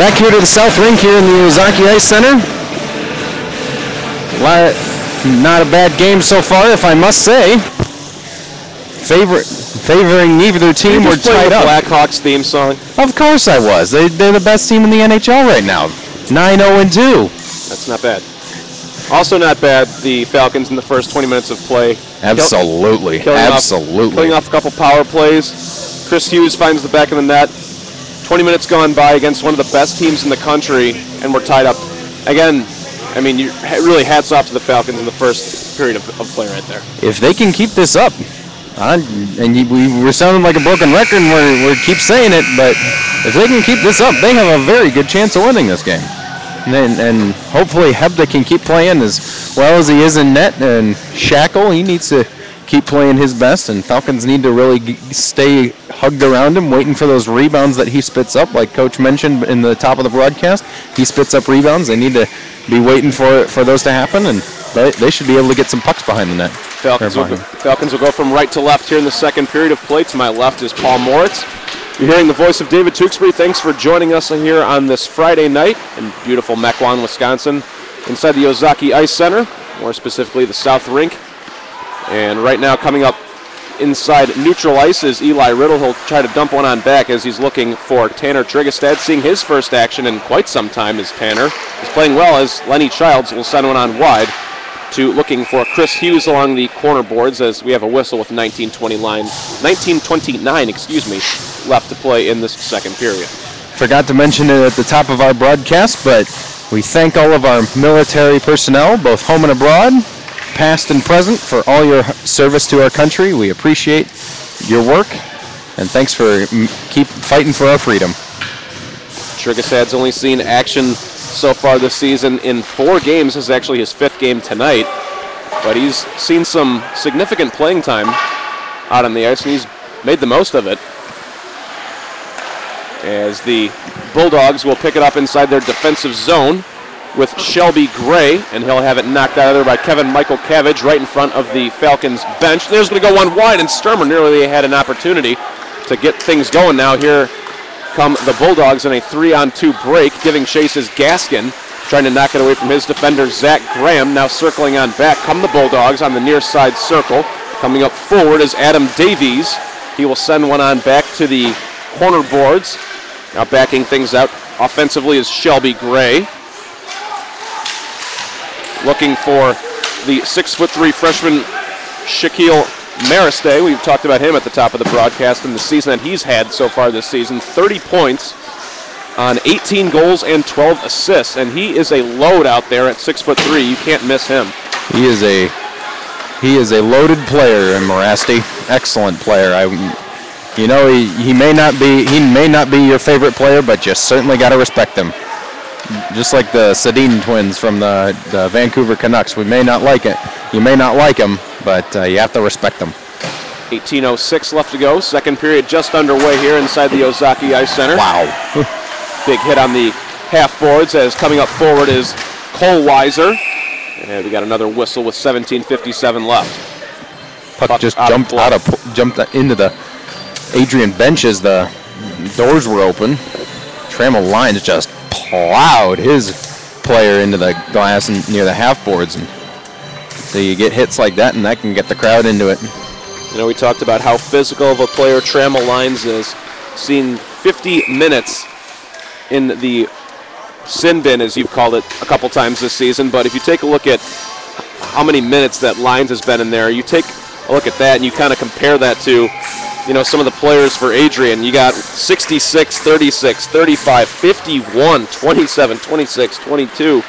S2: Back here to the South Rink here in the Ozaki Ice Center. Not a bad game so far, if I must say. Favoring neither team. We're tied up.
S1: Blackhawks theme song.
S2: Of course I was. They're the best team in the NHL right now. 9-0-2.
S1: That's not bad. Also not bad, the Falcons in the first 20 minutes of play.
S2: Absolutely.
S1: Killing off a couple power plays. Chris Hughes finds the back of the net. 20 minutes gone by against one of the best teams in the country, and we're tied up. Again, I mean, really hats off to the Falcons in the first period of play right there.
S2: If they can keep this up, we're sounding like a broken record, and we keep saying it, but if they can keep this up, they have a very good chance of winning this game. And hopefully Hebda can keep playing as well as he is in net, and Shackle, he needs to keep playing his best, and Falcons need to really stay hugged around him, waiting for those rebounds that he spits up, like Coach mentioned in the top of the broadcast. He spits up rebounds. They need to be waiting for those to happen, and they should be able to get some pucks behind the net.
S1: Falcons will go from right to left here in the second period of play. To my left is Paul Moritz. You're hearing the voice of David Tewksbury. Thanks for joining us here on this Friday night in beautiful Mequon, Wisconsin, inside the Ozaki Ice Center, more specifically the South Rink. And right now coming up inside neutral ice is Eli Riddle. He'll try to dump one on back as he's looking for Tanner Trigestad, seeing his first action in quite some time as Tanner is playing well, as Lenny Childs will send one on wide to looking for Chris Hughes along the corner boards, as we have a whistle with 19:29 left to play in this second period.
S2: Forgot to mention it at the top of our broadcast, but we thank all of our military personnel, both home and abroad, past and present, for all your service to our country. We appreciate your work, and thanks for keep fighting for our freedom.
S1: Trigestad's only seen action so far this season in 4 games. This is actually his 5th game tonight, but he's seen some significant playing time out on the ice, and he's made the most of it, as the Bulldogs will pick it up inside their defensive zone with Shelby Gray, and he'll have it knocked out of there by Kevin Michael Cabbage right in front of the Falcons bench. There's going to go one wide, and Sturmer nearly had an opportunity to get things going. Now here come the Bulldogs in a 3-on-2 break, giving chase is Gaskin, trying to knock it away from his defender, Zach Graham. Now circling on back come the Bulldogs on the near side circle. Coming up forward is Adam Davies. He will send one on back to the corner boards. Now backing things out offensively is Shelby Gray. Looking for the 6'3" freshman Shaquille Mariste. We've talked about him at the top of the broadcast and the season that he's had so far this season. 30 points on 18 goals and 12 assists, and he is a load out there at 6'3". You can't miss him.
S2: He is a loaded player, and Mariste, excellent player. He may not be your favorite player, but you certainly got to respect him. Just like the Sedin twins from the Vancouver Canucks. We may not like it. You may not like them, but you have to respect them.
S1: 18:06 left to go. Second period just underway here inside the Ozaki Ice Center.
S2: Wow.
S1: Big hit on the half boards, as coming up forward is Cole Weiser. And we got another whistle with 17:57 left.
S2: Puck just jumped into the Adrian bench as the doors were open. Trammell Lyons just plowed his player into the glass and near the half boards, and so you get hits like that, and that can get the crowd into it.
S1: You know, we talked about how physical of a player Trammell Lyons is. Seen 50 minutes in the sin bin, as you've called it, a couple times this season, but if you take a look at how many minutes that Lyons has been in there, you take a look at that and you kind of compare that to, you know, some of the players for Adrian. You got 66, 36, 35, 51, 27, 26, 22.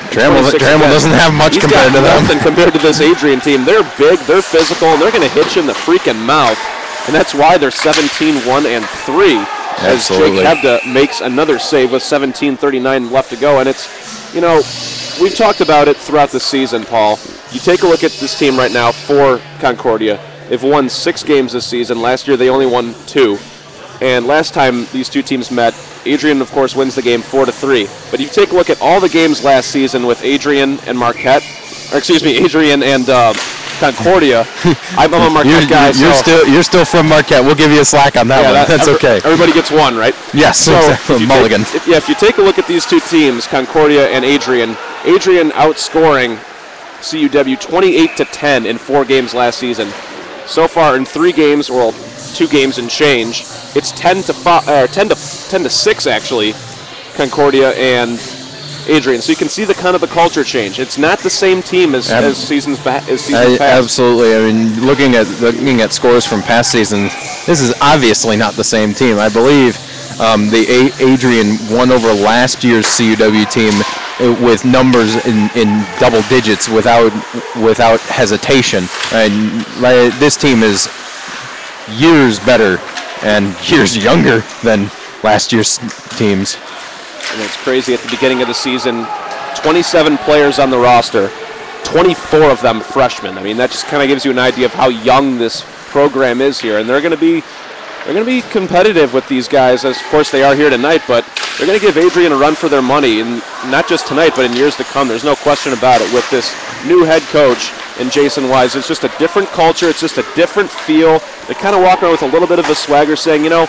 S2: Trammell doesn't have much compared to them.
S1: Nothing compared to this Adrian team. They're big, they're physical, and they're going to hit you in the freaking mouth. And that's why they're 17-1-3. As Jake Hebda makes another save with 17:39 left to go. And it's, you know, we've talked about it throughout the season, Paul. You take a look at this team right now for Concordia. They've won 6 games this season. Last year they only won 2. And last time these two teams met, Adrian, of course, wins the game 4-3. But you take a look at all the games last season with Adrian and Marquette, or excuse me, Adrian and Concordia. I'm a Marquette guy.
S2: You're still from Marquette. We'll give you a slack on that one. That's okay.
S1: Everybody gets one, right?
S2: Yes, so exactly. Mulligan.
S1: If you take a look at these two teams, Concordia and Adrian outscoring CUW 28-10 in 4 games last season. So far in 3 games, well, 2 games and change, it's 10 to 6 actually, Concordia and Adrian. So you can see the kind of the culture change. It's not the same team as seasons past.
S2: Absolutely. I mean, looking at scores from past seasons, this is obviously not the same team. I believe the Adrian won over last year's CUW team with numbers in double digits without hesitation. And this team is years better and years younger than last year's teams.
S1: And it's crazy at the beginning of the season, 27 players on the roster, 24 of them freshmen. I mean, that just kind of gives you an idea of how young this program is here. And they're going to be competitive with these guys, as of course they are here tonight, but they're going to give Adrian a run for their money, and not just tonight, but in years to come. There's no question about it with this new head coach and Jason Wise. It's just a different culture. It's just a different feel. They kind of walk around with a little bit of a swagger saying, you know,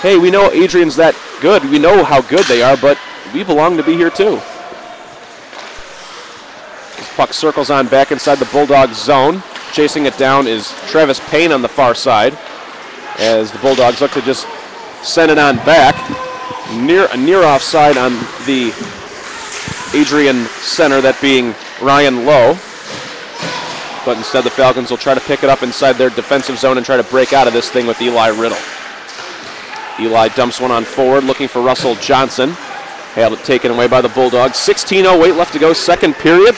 S1: hey, we know Adrian's that good. We know how good they are, but we belong to be here too. This puck circles on back inside the Bulldogs zone. Chasing it down is Travis Payne on the far side, as the Bulldogs look to just send it on back. Near offside on the Adrian center, that being Ryan Lowe. But instead the Falcons will try to pick it up inside their defensive zone and try to break out of this thing with Eli Riddle. Eli dumps one on forward, looking for Russell Johnson. Had it taken away by the Bulldogs. 16:08 left to go, second period.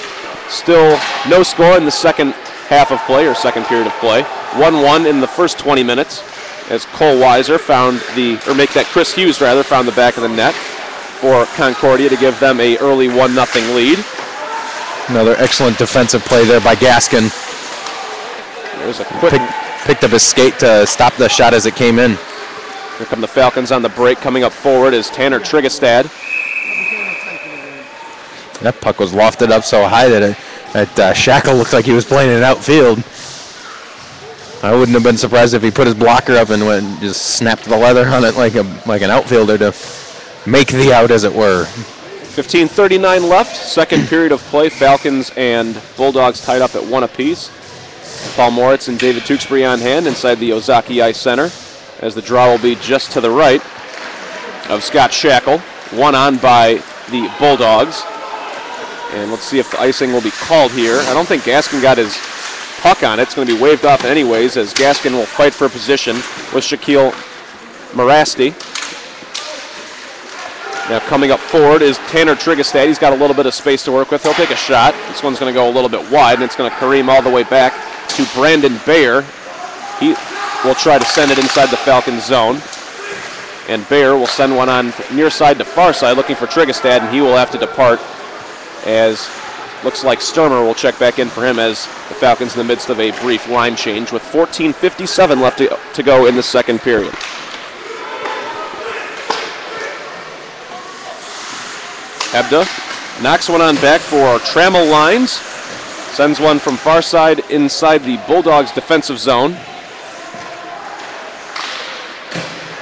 S1: Still no score in the second half of play, or second period of play. 1-1 in the first 20 minutes, as Cole Weiser Chris Hughes found the back of the net for Concordia to give them a early 1-0 lead.
S2: Another excellent defensive play there by Gaskin.
S1: There's a quick
S2: picked up his skate to stop the shot as it came in.
S1: Here come the Falcons on the break. Coming up forward is Tanner Trigestad.
S2: That puck was lofted up so high that Shackle looked like he was playing in outfield. I wouldn't have been surprised if he put his blocker up and went and just snapped the leather on it like an outfielder to make the out, as it were.
S1: 15:39 left, second period of play. Falcons and Bulldogs tied up at 1 apiece. Paul Moritz and David Tewksbury on hand inside the Ozaki Ice Center, as the draw will be just to the right of Scott Shackle. One on by the Bulldogs. And let's see if the icing will be called here. I don't think Gaskin got his puck on it. It's going to be waved off anyways, as Gaskin will fight for position with Shaquille Marasti. Now coming up forward is Tanner Trigestad. He's got a little bit of space to work with. He'll take a shot. This one's going to go a little bit wide, and it's going to careem all the way back to Brandon Bayer. He will try to send it inside the Falcons zone. And Bayer will send one on near side to far side, looking for Trigestad, and he will have to depart, as looks like Sturmer will check back in for him, as the Falcons in the midst of a brief line change with 14:57 left to go in the second period. Hebda knocks one on back for Trammell Lines. Sends one from far side inside the Bulldogs defensive zone.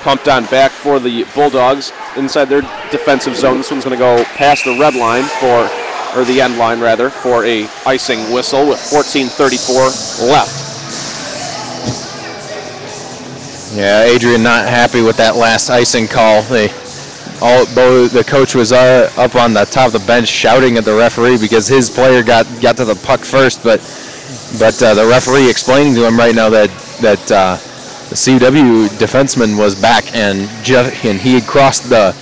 S1: Pumped on back for the Bulldogs inside their defensive zone. This one's going to go past the red line or the end line rather, for a icing whistle with 14:34 left.
S2: Yeah, Adrian not happy with that last icing call. The coach was up on the top of the bench shouting at the referee because his player got to the puck first, but the referee explaining to him right now that the CUW defenseman was back and he had crossed the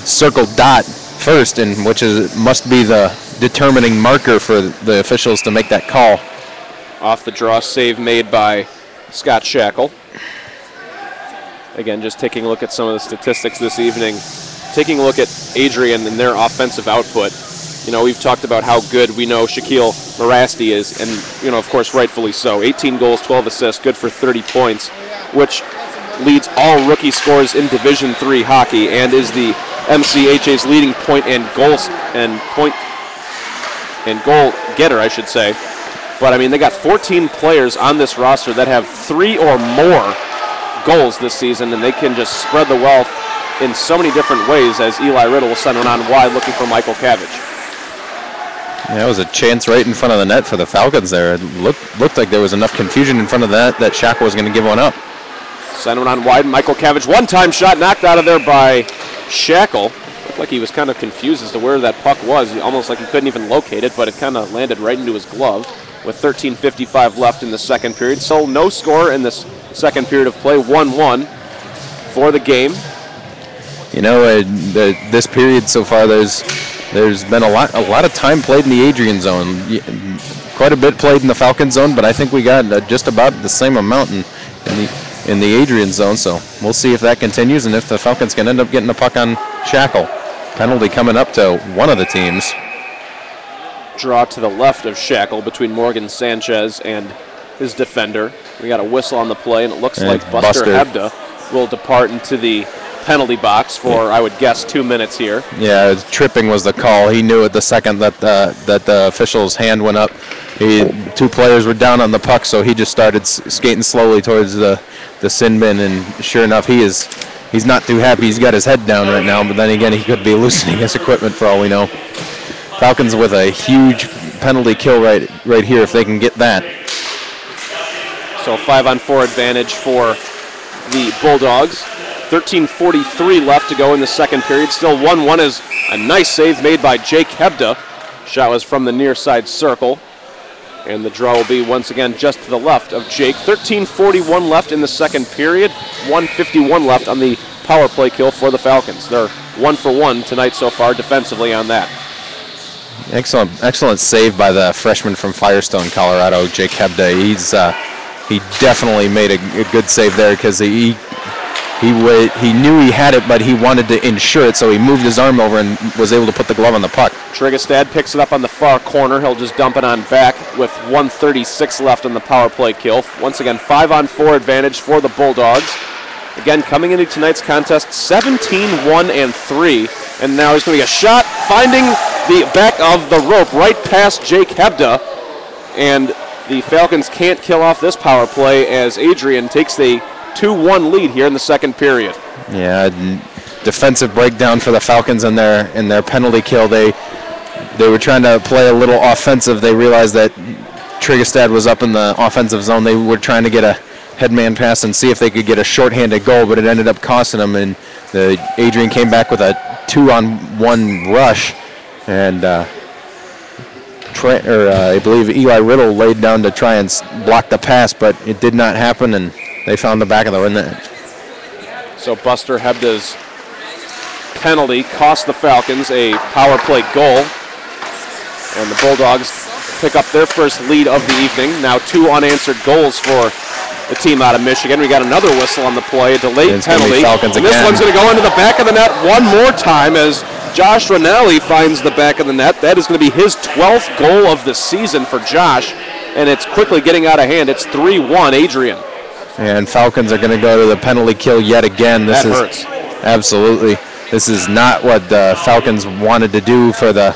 S2: circled dot first, and must be the determining marker for the officials to make that call.
S1: Off the draw save made by Scott Shackle. Again, just taking a look at some of the statistics this evening. Taking a look at Adrian and their offensive output. You know, we've talked about how good we know Shaquille Marasti is, and, you know, of course, rightfully so. 18 goals, 12 assists, good for 30 points, which leads all rookie scorers in Division III hockey and is the MCHA's leading point and goal getter, I should say, But, I mean, they got 14 players on this roster that have 3 or more goals this season, and they can just spread the wealth in so many different ways as Eli Riddle will send one on wide looking for Michael Cabbage.
S2: Yeah, it was a chance right in front of the net for the Falcons there. It looked like there was enough confusion in front of that Shackle was going to give one up.
S1: Send one on wide. Michael Cabbage, one-time shot knocked out of there by Shackle. Looked like he was kind of confused as to where that puck was. Almost like he couldn't even locate it, but it kind of landed right into his glove with 13:55 left in the second period. So no score in this second period of play, 1-1 for the game.
S2: You know, this period so far, there's been a lot of time played in the Adrian zone. Quite a bit played in the Falcon zone, but I think we got just about the same amount in the Adrian zone. So we'll see if that continues and if the Falcons can end up getting the puck on Shackle. Penalty coming up to one of the teams.
S1: Draw to the left of Shackle between Morgan Sanchez and his defender. We got a whistle on the play, and it looks like Buster Hebda will depart into the penalty box for, I would guess, 2 minutes here.
S2: Yeah, tripping was the call. He knew at the second that the official's hand went up. Two players were down on the puck, so he just started skating slowly towards the sin bin, and sure enough, he's not too happy. He's got his head down right now, but then again, he could be loosening his equipment for all we know. Falcons with a huge penalty kill right here if they can get that.
S1: So 5-on-4 advantage for the Bulldogs. 13:43 left to go in the second period. Still 1-1 is a nice save made by Jake Hebda. Shot was from the near side circle. And the draw will be once again just to the left of Jake. 13:41 left in the second period. 1:51 left on the power play kill for the Falcons. They're 1 for 1 tonight so far defensively on that.
S2: Excellent save by the freshman from Firestone, Colorado, Jake Hebda. He definitely made a good save there because he knew he had it, but he wanted to ensure it, so he moved his arm over and was able to put the glove on the puck.
S1: Trigestad picks it up on the far corner. He'll just dump it on back with 1:36 left on the power play kill. Once again, 5-on-4 advantage for the Bulldogs. Again, coming into tonight's contest, 17-1-3, and now he's going to get a shot, finding the back of the rope right past Jake Hebda, and the Falcons can't kill off this power play as Adrian takes the 2-1 lead here in the second period.
S2: Yeah, defensive breakdown for the Falcons in their penalty kill. They were trying to play a little offensive. They realized that Trigestad was up in the offensive zone. They were trying to get a headman pass and see if they could get a shorthanded goal, but it ended up costing them. And Adrian came back with a 2-on-1 rush, and I believe Eli Riddle laid down to try and block the pass, but it did not happen, and they found the back of the net.
S1: So Buster Hebda's penalty cost the Falcons a power play goal, and the Bulldogs pick up their first lead of the evening. Now 2 unanswered goals for the team out of Michigan. We got another whistle on the play, a delayed penalty. And this one's going to go into the back of the net one more time as Josh Rinaldi finds the back of the net. That is going to be his 12th goal of the season for Josh, and it's quickly getting out of hand. It's 3-1 Adrian. And
S2: Falcons are going to go to the penalty kill yet again.
S1: That hurts.
S2: Absolutely. This is not what the Falcons wanted to do for the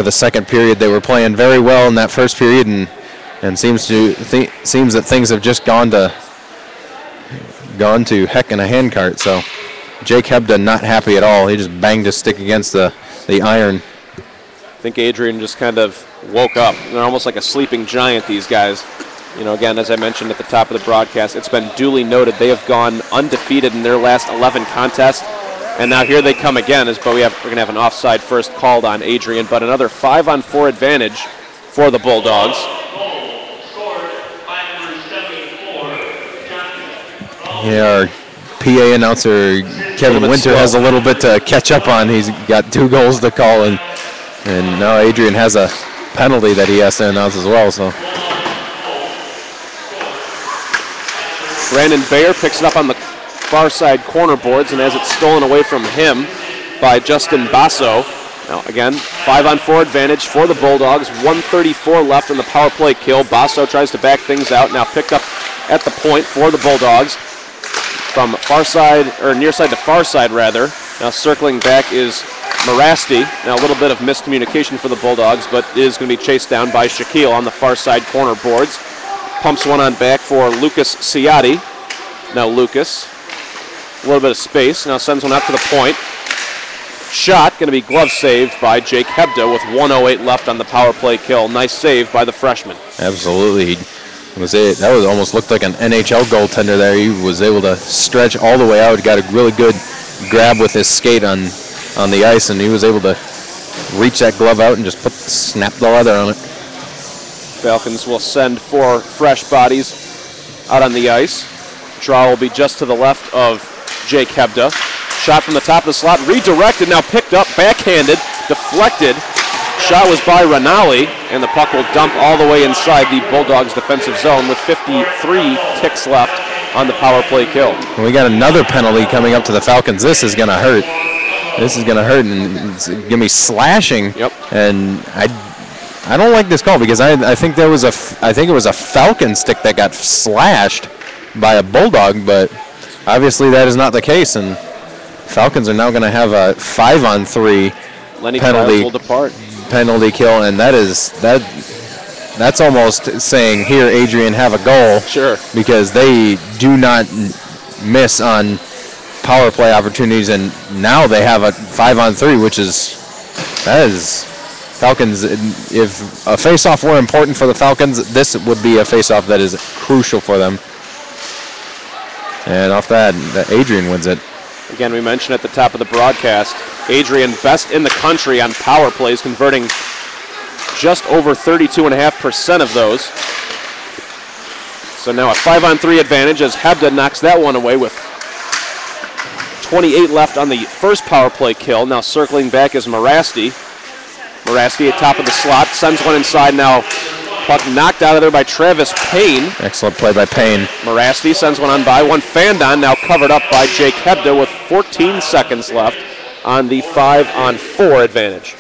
S2: second period. They were playing very well in that first period, and seems that things have just gone to heck in a handcart. So Jake Hebda not happy at all. He just banged his stick against the iron.
S1: I think Adrian just kind of woke up. They're almost like a sleeping giant, these guys. You know, again, as I mentioned at the top of the broadcast, it's been duly noted they have gone undefeated in their last 11 contests. And now here they come again, but we're going to have an offside first called on Adrian, but another 5-on-4 advantage for the Bulldogs.
S2: Yeah, our PA announcer Kevin Winter has a little bit to catch up on. He's got 2 goals to call, and now Adrian has a penalty that he has to announce as well. So
S1: Brandon Bayer picks it up on the far side corner boards, and as it's stolen away from him by Justin Basso. Now again, 5-on-4 advantage for the Bulldogs. 1:34 left on the power play kill. Basso tries to back things out. Now picked up at the point for the Bulldogs. From far side, or near side to far side rather. Now circling back is Morasti. Now a little bit of miscommunication for the Bulldogs, but is going to be chased down by Shaquille on the far side corner boards. Pumps one on back for Lucas Ciotti. Now Lucas, a little bit of space, now sends one out to the point. Shot going to be glove saved by Jake Hebda with 1:08 left on the power play kill. Nice save by the freshman.
S2: Absolutely. That was almost looked like an NHL goaltender there. He was able to stretch all the way out, got a really good grab with his skate on the ice, and he was able to reach that glove out and just snap the leather on it.
S1: Falcons will send 4 fresh bodies out on the ice. Draw will be just to the left of Jake Hebda. Shot from the top of the slot, redirected, now picked up, backhanded, deflected. Shot was by Ranali, and the puck will dump all the way inside the Bulldogs' defensive zone with 53 ticks left on the power play kill.
S2: And we got another penalty coming up to the Falcons. This is going to hurt. This is going to hurt, and it's going to be slashing.
S1: Yep.
S2: And I don't like this call because I think it was a Falcon stick that got slashed by a Bulldog, but obviously that is not the case, and Falcons are now going to have a 5-on-3 penalty kill, and that's almost saying, here, Adrian, have a goal.
S1: Sure. Because
S2: they do not miss on power play opportunities, and now they have a 5-on-3, that is Falcons. If a face-off were important for the Falcons, this would be a face-off that is crucial for them. And off that, Adrian wins it.
S1: Again, we mentioned at the top of the broadcast, Adrian best in the country on power plays, converting just over 32.5% of those. So now a 5-on-3 advantage as Hebda knocks that one away with 28 left on the first power play kill. Now circling back is Morasti. Morasti at top of the slot, sends one inside now. Puck knocked out of there by Travis Payne.
S2: Excellent play by Payne.
S1: Morasti sends one on by. One fanned on, now covered up by Jake Hebda with 14 seconds left on the 5-on-4 advantage.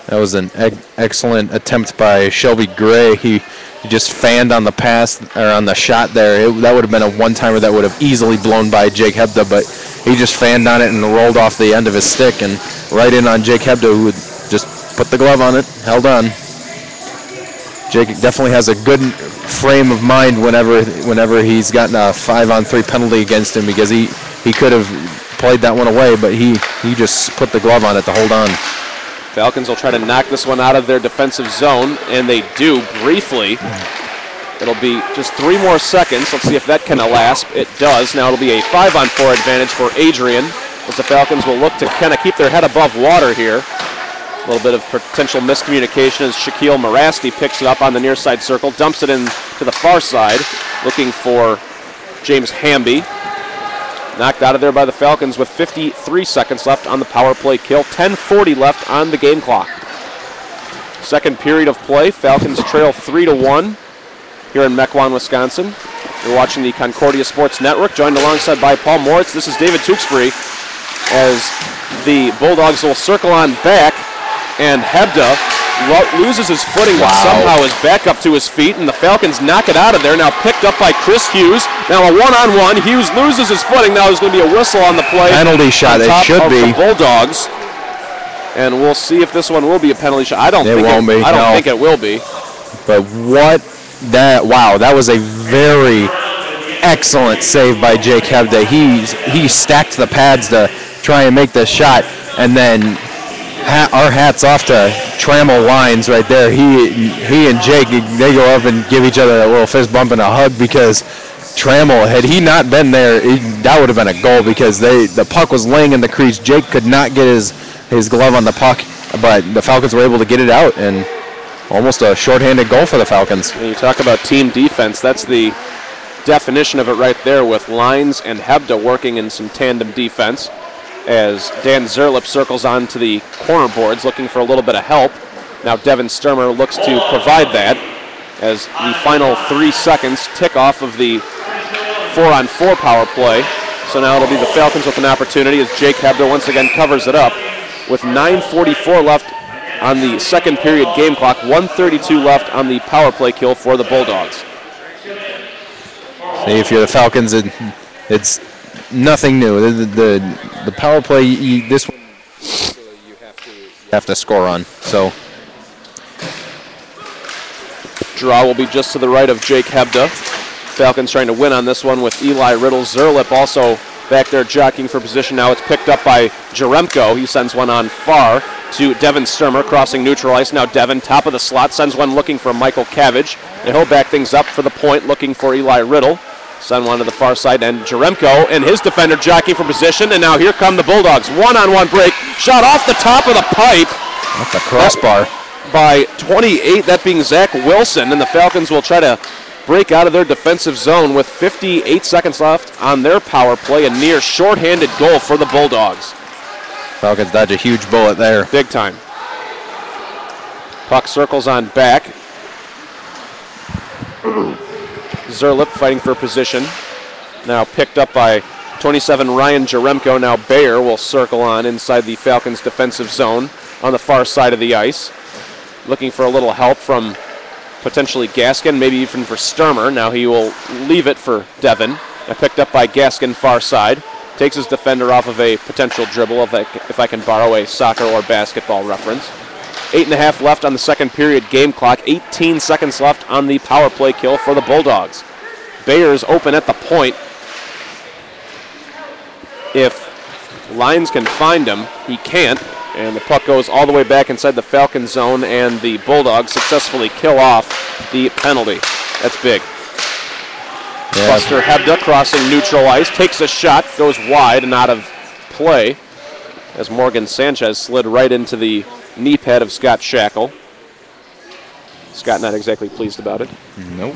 S2: That was an excellent attempt by Shelby Gray. He just fanned on the pass, or on the shot there. That would have been a one-timer that would have easily blown by Jake Hebda, but he just fanned on it and rolled off the end of his stick and right in on Jake Hebda, who would just put the glove on it, held on. Jake definitely has a good frame of mind whenever he's gotten a 5-on-3 penalty against him, because he could have played that one away, but he just put the glove on it to hold on.
S1: Falcons will try to knock this one out of their defensive zone, and they do briefly. It'll be just 3 more seconds. Let's see if that can last. It does. Now it'll be a 5-on-4 advantage for Adrian, as the Falcons will look to kind of keep their head above water here. A little bit of potential miscommunication as Shaquille Morasti picks it up on the near side circle, dumps it in to the far side, looking for James Hamby. Knocked out of there by the Falcons with 53 seconds left on the power play kill. 10:40 left on the game clock. Second period of play. Falcons trail 3-1 here in Mequon, Wisconsin. You're watching the Concordia Sports Network, joined alongside by Paul Moritz. This is David Tewksbury as the Bulldogs will circle on back, and Hebda loses his footing, but somehow is back up to his feet, and the Falcons knock it out of there. Now picked up by Chris Hughes. Now a one-on-one. Hughes loses his footing. Now there's going to be a whistle on the play.
S2: Penalty shot. It should be.
S1: The Bulldogs, and we'll see if this one will be a penalty shot. I don't think it will be.
S2: But that was a very excellent save by Jake Hebda. He stacked the pads to try and make the shot, and then our hats off to Trammell Lines right there. He and Jake, they go up and give each other a little fist bump and a hug, because Trammell, had he not been there, that would have been a goal, because the puck was laying in the crease. Jake could not get his glove on the puck, but the Falcons were able to get it out, and almost a shorthanded goal for the Falcons.
S1: And you talk about team defense. That's the definition of it right there, with Lines and Hebda working in some tandem defense, as Dan Zerlip circles on to the corner boards looking for a little bit of help. Now Devin Sturmer looks to provide that as the final 3 seconds tick off of the 4-on-4 power play. So now it'll be the Falcons with an opportunity as Jake Hebda once again covers it up with 9:44 left on the second period game clock, 1:32 left on the power play kill for the Bulldogs.
S2: See, if you're the Falcons, it's nothing new. The power play, this one, you have to have to score on. So
S1: Draw will be just to the right of Jake Hebda. Falcons trying to win on this one with Eli Riddle. Zerlip also back there jockeying for position. Now it's picked up by Jaremko. He sends one on far to Devin Sturmer, crossing neutral ice. Now Devin, top of the slot, sends one looking for Michael Cabbage. And he'll back things up for the point, looking for Eli Riddle. Send one to the far side, and Jaremko and his defender jockeying for position. And now here come the Bulldogs. One-on-one break. Shot off the top of the pipe.
S2: That's a crossbar.
S1: By 28, that being Zach Wilson. And the Falcons will try to break out of their defensive zone with 58 seconds left on their power play. A near shorthanded goal for the Bulldogs.
S2: Falcons dodge a huge bullet there.
S1: Big time. Puck circles on back. Zerlip fighting for position. Now picked up by 27 Ryan Jaremko. Now Bayer will circle on inside the Falcons defensive zone on the far side of the ice. Looking for a little help from potentially Gaskin, maybe even for Sturmer. Now he will leave it for Devin. Now picked up by Gaskin far side. Takes his defender off of a potential dribble, if I can borrow a soccer or basketball reference. 8.5 left on the second period game clock. 18 seconds left on the power play kill for the Bulldogs. Bayer's open at the point. If Lyons can find him, he can't. And the puck goes all the way back inside the Falcon zone, and the Bulldogs successfully kill off the penalty. That's big. Yeah. Buster Hebda crossing neutral ice, takes a shot, goes wide and out of play as Morgan Sanchez slid right into the knee pad of Scott Shackle. Scott not exactly pleased about it.
S2: Nope.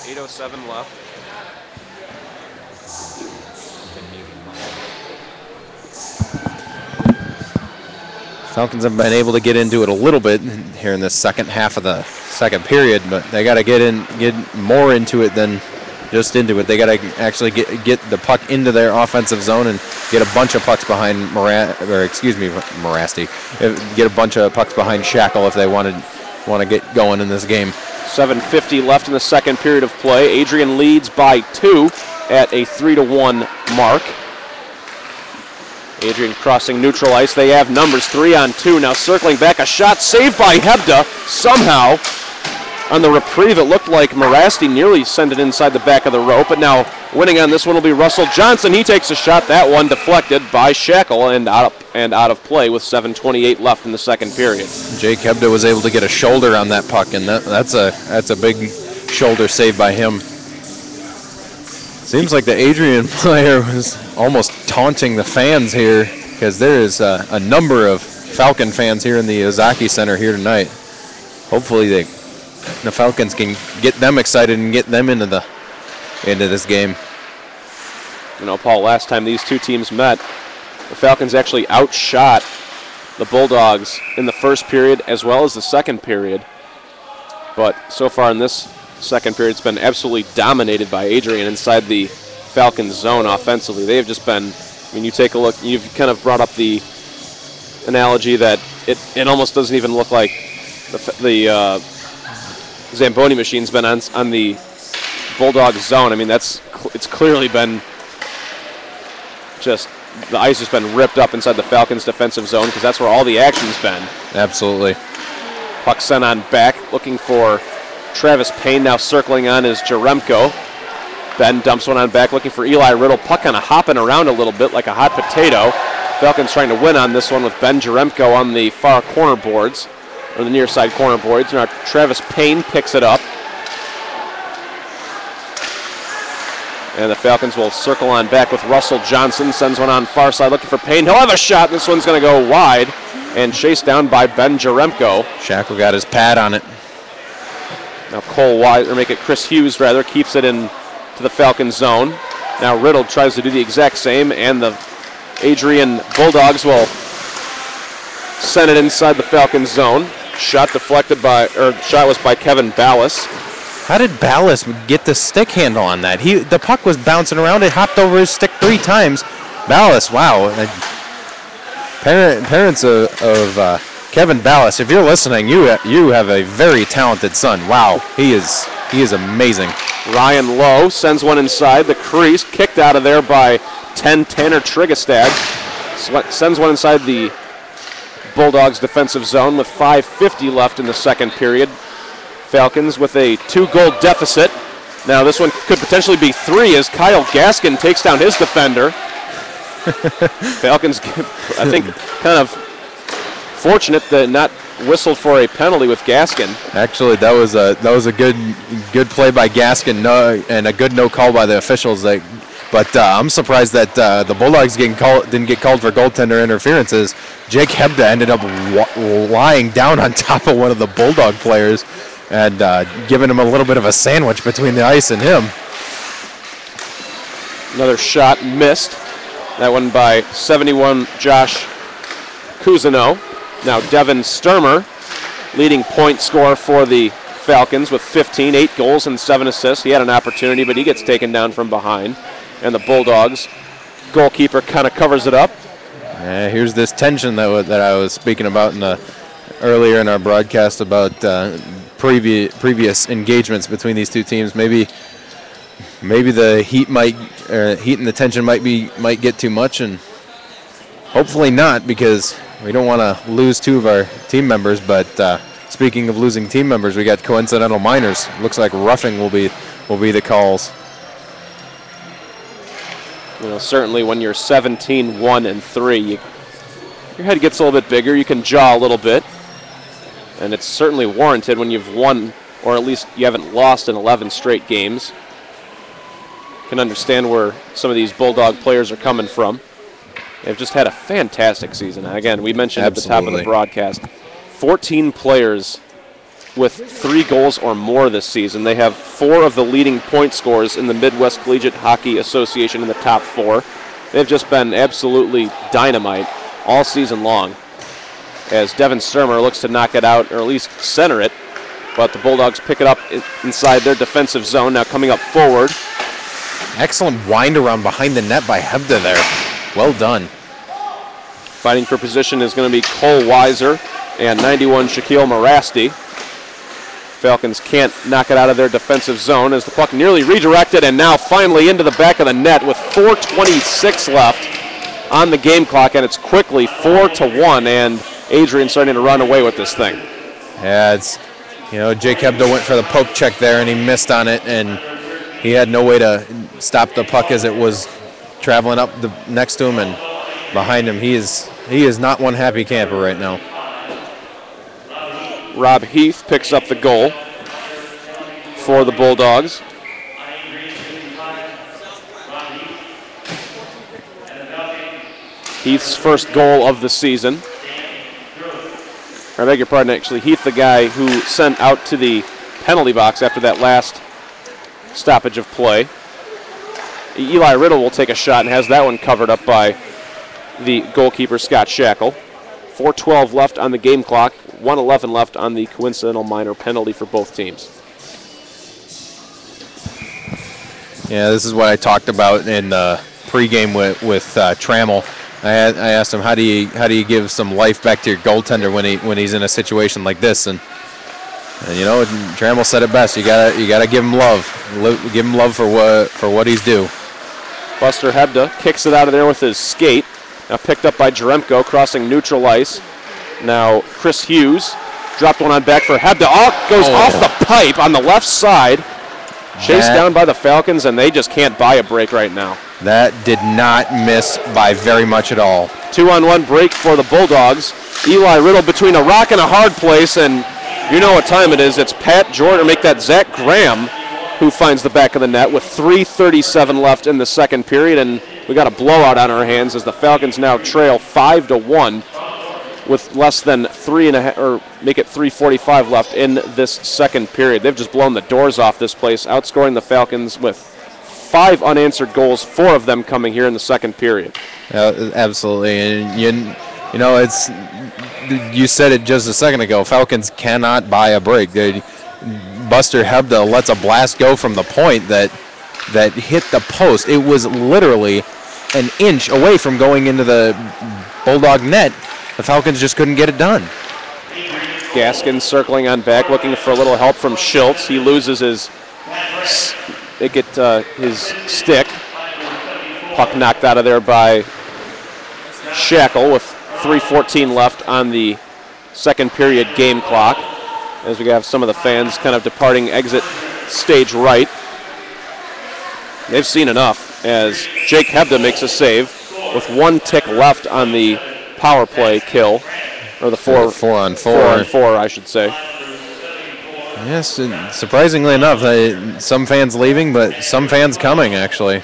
S1: .07 left.
S2: Falcons have been able to get into it a little bit here in the second half of the second period, but they got to get more into it than just into it. They got to actually get the puck into their offensive zone and get a bunch of pucks behind Morasti. Get a bunch of pucks behind Shackle if they want to get going in this game.
S1: 7:50 left in the second period of play. Adrian leads by 2 at a 3-1 mark. Adrian crossing neutral ice. They have numbers 3-on-2. Now circling back, a shot saved by Hebda. Somehow, on the reprieve, it looked like Morasti nearly sent it inside the back of the rope. But now winning on this one will be Russell Johnson. He takes a shot. That one deflected by Shackle and out of play with 7:28 left in the second period.
S2: Jake Hebda was able to get a shoulder on that puck, and that's a big shoulder save by him. Seems like the Adrian player was almost taunting the fans here, because there is a number of Falcon fans here in the Ozaki Center here tonight. Hopefully the Falcons can get them excited and get them into this game.
S1: You know, Paul, last time these two teams met, the Falcons actually outshot the Bulldogs in the first period as well as the second period. But so far in this second period, it's been absolutely dominated by Adrian inside the Falcons zone offensively. They have just been, I mean, you take a look, you've kind of brought up the analogy that it almost doesn't even look like the Zamboni machine's been on the Bulldog zone. I mean, it's clearly been just, the ice has been ripped up inside the Falcons defensive zone, because that's where all the action's been.
S2: Absolutely.
S1: Puck sent on back, looking for Travis Payne. Now circling on is Jaremko. Ben dumps one on back, looking for Eli Riddle. Puck kind of hopping around a little bit like a hot potato. Falcons trying to win on this one with Ben Jaremko on the far corner boards, or the near side corner boards. Now Travis Payne picks it up. And the Falcons will circle on back with Russell Johnson. Sends one on far side looking for Payne. He'll have a shot. This one's going to go wide and chased down by Ben Jaremko.
S2: Shackle got his pad on it.
S1: Now Chris Hughes keeps it in to the Falcons zone. Now Riddle tries to do the exact same, and the Adrian Bulldogs will send it inside the Falcons zone. Shot was by Kevin Ballas.
S2: How did Ballas get the stick handle on that? The puck was bouncing around. It hopped over his stick 3 times. Ballas, wow. Parents of Kevin Ballas, if you're listening, you have a very talented son. Wow, he is amazing.
S1: Ryan Lowe sends one inside the crease, kicked out of there by 10 Tanner Trigestad. Sends one inside the Bulldogs defensive zone with 5:50 left in the second period. Falcons with a 2-goal deficit. Now this one could potentially be 3 as Kyle Gaskin takes down his defender. Falcons, I think, kind of fortunate that not whistled for a penalty with Gaskin.
S2: Actually, that was a good play by Gaskin, and a good no call by the officials. But I'm surprised that the Bulldogs didn't get called for goaltender interferences. Jake Hebda ended up lying down on top of one of the Bulldog players and giving him a little bit of a sandwich between the ice and him.
S1: Another shot missed. That one by 71 Josh Cousineau. Now Devin Sturmer, leading point scorer for the Falcons with 15, 8 goals and 7 assists. He had an opportunity, but he gets taken down from behind. And the Bulldogs goalkeeper kind of covers it up.
S2: Here's this tension that I was speaking about earlier in our broadcast about previous engagements between these two teams. Maybe the heat and the tension might get too much, and hopefully not, because we don't want to lose 2 of our team members. But speaking of losing team members, we got coincidental minors. Looks like roughing will be the calls.
S1: You know, certainly when you're 17-1-3, your head gets a little bit bigger. You can jaw a little bit, and it's certainly warranted when you've won, or at least you haven't lost in 11 straight games. You can understand where some of these Bulldog players are coming from. They've just had a fantastic season. Again, we mentioned at the top of the broadcast, 14 players with 3 goals or more this season. They have 4 of the leading point scorers in the Midwest Collegiate Hockey Association in the top 4. They've just been absolutely dynamite all season long, as Devin Sturmer looks to knock it out, or at least center it, but the Bulldogs pick it up inside their defensive zone. Now coming up forward.
S2: Excellent wind around behind the net by Hebda there. Well done.
S1: Fighting for position is going to be Cole Weiser and 91 Shaquille Marasti. Falcons can't knock it out of their defensive zone as the puck nearly redirected and now finally into the back of the net with 4:26 left on the game clock, and it's quickly 4-1, and Adrian starting to run away with this thing.
S2: Yeah, Jake Hebda went for the poke check there and he missed on it, and he had no way to stop the puck as it was traveling up next to him and behind him. He is not one happy camper right now.
S1: Rob Heath picks up the goal for the Bulldogs. Heath's first goal of the season. I beg your pardon, actually, Heath, the guy who sent out to the penalty box after that last stoppage of play. Eli Riddle will take a shot and has that one covered up by the goalkeeper, Scott Shackle. 4:12 left on the game clock, 1:11 left on the coincidental minor penalty for both teams.
S2: Yeah, this is what I talked about in pregame with Trammell. I asked him, how do you give some life back to your goaltender when he's in a situation like this? And you know, Trammell said it best. You gotta give him love. Give him love for what he's due.
S1: Buster Hebda kicks it out of there with his skate. Now picked up by Jaremko, crossing neutral ice. Now Chris Hughes dropped one on back for Hebda. Goes off the pipe on the left side. Chased down by the Falcons, and they just can't buy a break right now.
S2: That did not miss by very much at all.
S1: 2-on-1 break for the Bulldogs. Eli Riddle between a rock and a hard place, and you know what time it is. It's Pat Jordan, make that Zach Graham, who finds the back of the net with 3:37 left in the second period, and we got a blowout on our hands as the Falcons now trail 5-1 with less than 3:45 left in this second period. They've just blown the doors off this place, outscoring the Falcons with 5 unanswered goals, 4 of them coming here in the second period.
S2: Absolutely, and you know, you said it just a second ago. Falcons cannot buy a break. Buster Hebda lets a blast go from the point that hit the post. It was literally an inch away from going into the Bulldog net. The Falcons just couldn't get it done.
S1: Gaskin circling on back, looking for a little help from Schultz. He loses his they get his stick. Puck knocked out of there by Shackle with 3:14 left on the second period game clock, as we have some of the fans kind of departing exit stage right. They've seen enough as Jake Hebda makes a save with 1 tick left on the power play kill, or the 4-on-4, I should say.
S2: Yes, and surprisingly enough, some fans leaving, but some fans coming, actually.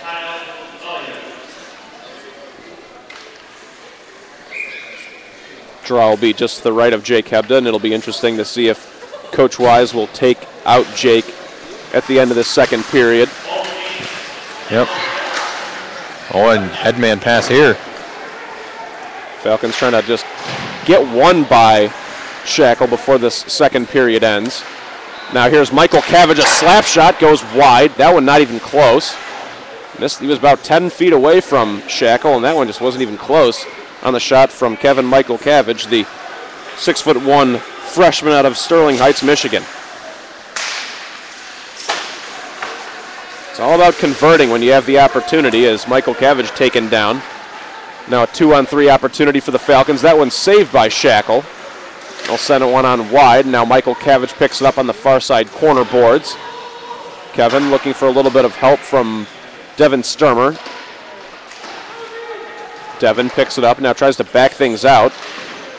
S1: Draw will be just to the right of Jake Hebda, and it'll be interesting to see if Coach Wise will take out Jake at the end of the second period.
S2: Yep. Oh, and headman pass here.
S1: Falcons trying to just get one by Shackle before this second period ends. Now here's Michael Cavitt, a slap shot, goes wide. That one not even close. He was about 10 feet away from Shackle, and that one just wasn't even close on the shot from Kevin Michael Cavitt, the 6'1" freshman out of Sterling Heights, Michigan. It's all about converting when you have the opportunity, as Michael Cavitt taken down. Now a 2-on-3 opportunity for the Falcons. That one's saved by Shackle. They'll send it one on wide. Now Michael Cavitt picks it up on the far side corner boards. Kevin looking for a little bit of help from Devin Sturmer. Devin picks it up, now tries to back things out.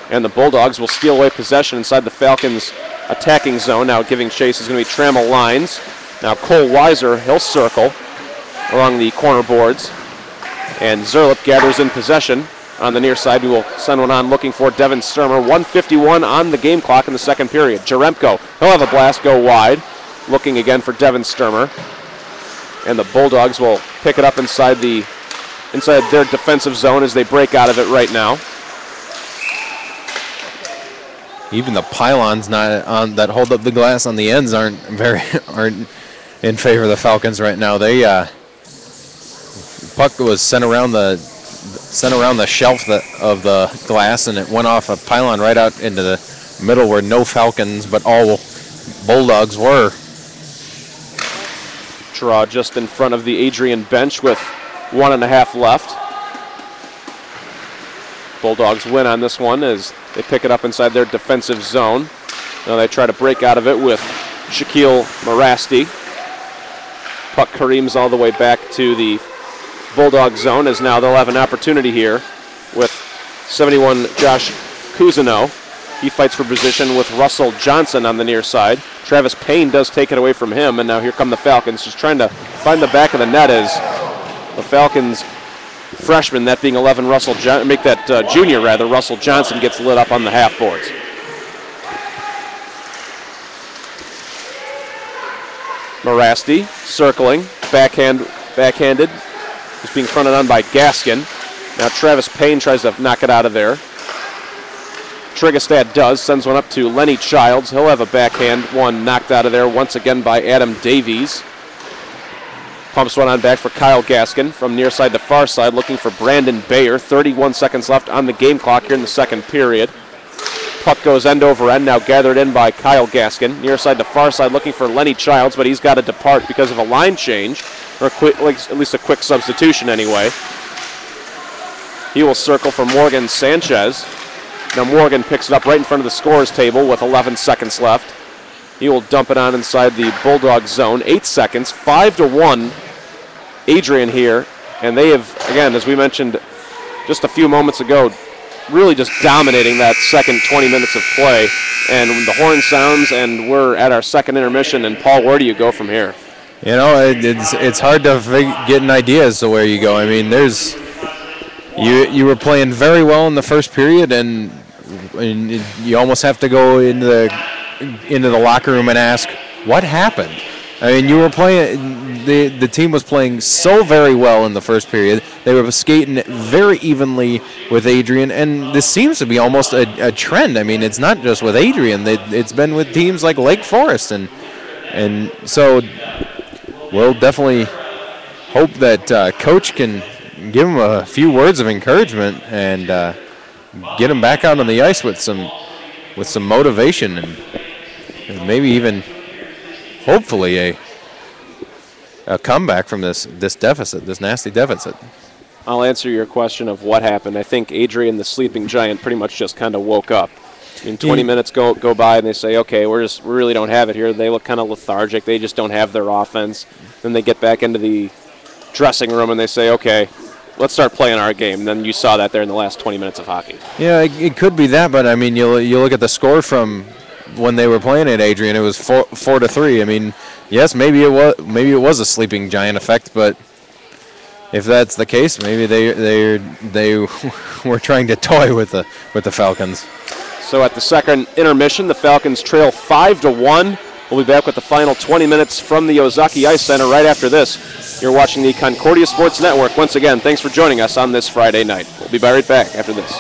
S1: And the Bulldogs will steal away possession inside the Falcons' attacking zone. Now giving chase is going to be Trammell Lines. Now Cole Weiser, he'll circle along the corner boards. And Zerlip gathers in possession on the near side. We will send one on looking for Devin Sturmer. 1:51 on the game clock in the second period. Jaremko, he'll have a blast go wide. Looking again for Devin Sturmer. And the Bulldogs will pick it up inside their defensive zone as they break out of it right now.
S2: Even the pylons that hold up the glass on the ends aren't in favor of the Falcons right now. They puck was sent around the shelf of the glass, and it went off a pylon right out into the middle where no Falcons but all Bulldogs were.
S1: Draw just in front of the Adrian bench with 1.5 left. Bulldogs win on this one as they pick it up inside their defensive zone. Now they try to break out of it with Shaquille Marasti. Puck careens all the way back to the Bulldog zone, as now they'll have an opportunity here with 71 Josh Cousineau. He fights for position with Russell Johnson on the near side. Travis Payne does take it away from him, and now here come the Falcons, just trying to find the back of the net as the Falcons freshman, that being 11 Russell junior Russell Johnson gets lit up on the half boards. Marasti circling, backhanded. He's being fronted on by Gaskin. Now Travis Payne tries to knock it out of there. Trigastad does, sends one up to Lenny Childs. He'll have a backhand one knocked out of there once again by Adam Davies. Pumps one on back for Kyle Gaskin from near side to far side, looking for Brandon Bayer. 31 seconds left on the game clock here in the second period. Puck goes end over end, now gathered in by Kyle Gaskin. Near side to far side, looking for Lenny Childs, but he's got to depart because of a line change, or at least a quick substitution anyway. He will circle for Morgan Sanchez. Now Morgan picks it up right in front of the scorer's table with 11 seconds left. He will dump it on inside the Bulldog zone. 8 seconds, 5-1. Adrian here, and they have, again, as we mentioned just a few moments ago, really just dominating that second 20 minutes of play. And the horn sounds, and we're at our second intermission. And Paul, where do you go from here?
S2: You know, it's hard to get an idea as to where you go. I mean, you were playing very well in the first period, and you almost have to go into the locker room and ask, what happened? I mean, you were playing. The team was playing so very well in the first period. They were skating very evenly with Adrian, and this seems to be almost a trend. I mean, it's not just with Adrian. It's been with teams like Lake Forest, and so we'll definitely hope that Coach can give him a few words of encouragement and get him back out on the ice with some motivation and maybe even hopefully a comeback from this deficit, this nasty deficit.
S1: I'll answer your question of what happened. I think Adrian, the sleeping giant, pretty much just kind of woke up. 20 minutes go by, and they say, okay, we really don't have it here. They look kind of lethargic. They just don't have their offense. Then they get back into the dressing room, and they say, okay, let's start playing our game. And then you saw that there in the last 20 minutes of hockey.
S2: Yeah, it could be that, but, I mean, you look at the score from when they were playing at Adrian, it was 4-3. I mean, yes, maybe it was a sleeping giant effect, but if that's the case, maybe they were trying to toy with the Falcons.
S1: So at the second intermission, the Falcons trail 5-1. We'll be back with the final 20 minutes from the Ozaki Ice Center right after this. You're watching the Concordia Sports Network. Once again, thanks for joining us on this Friday night. We'll be right back after this.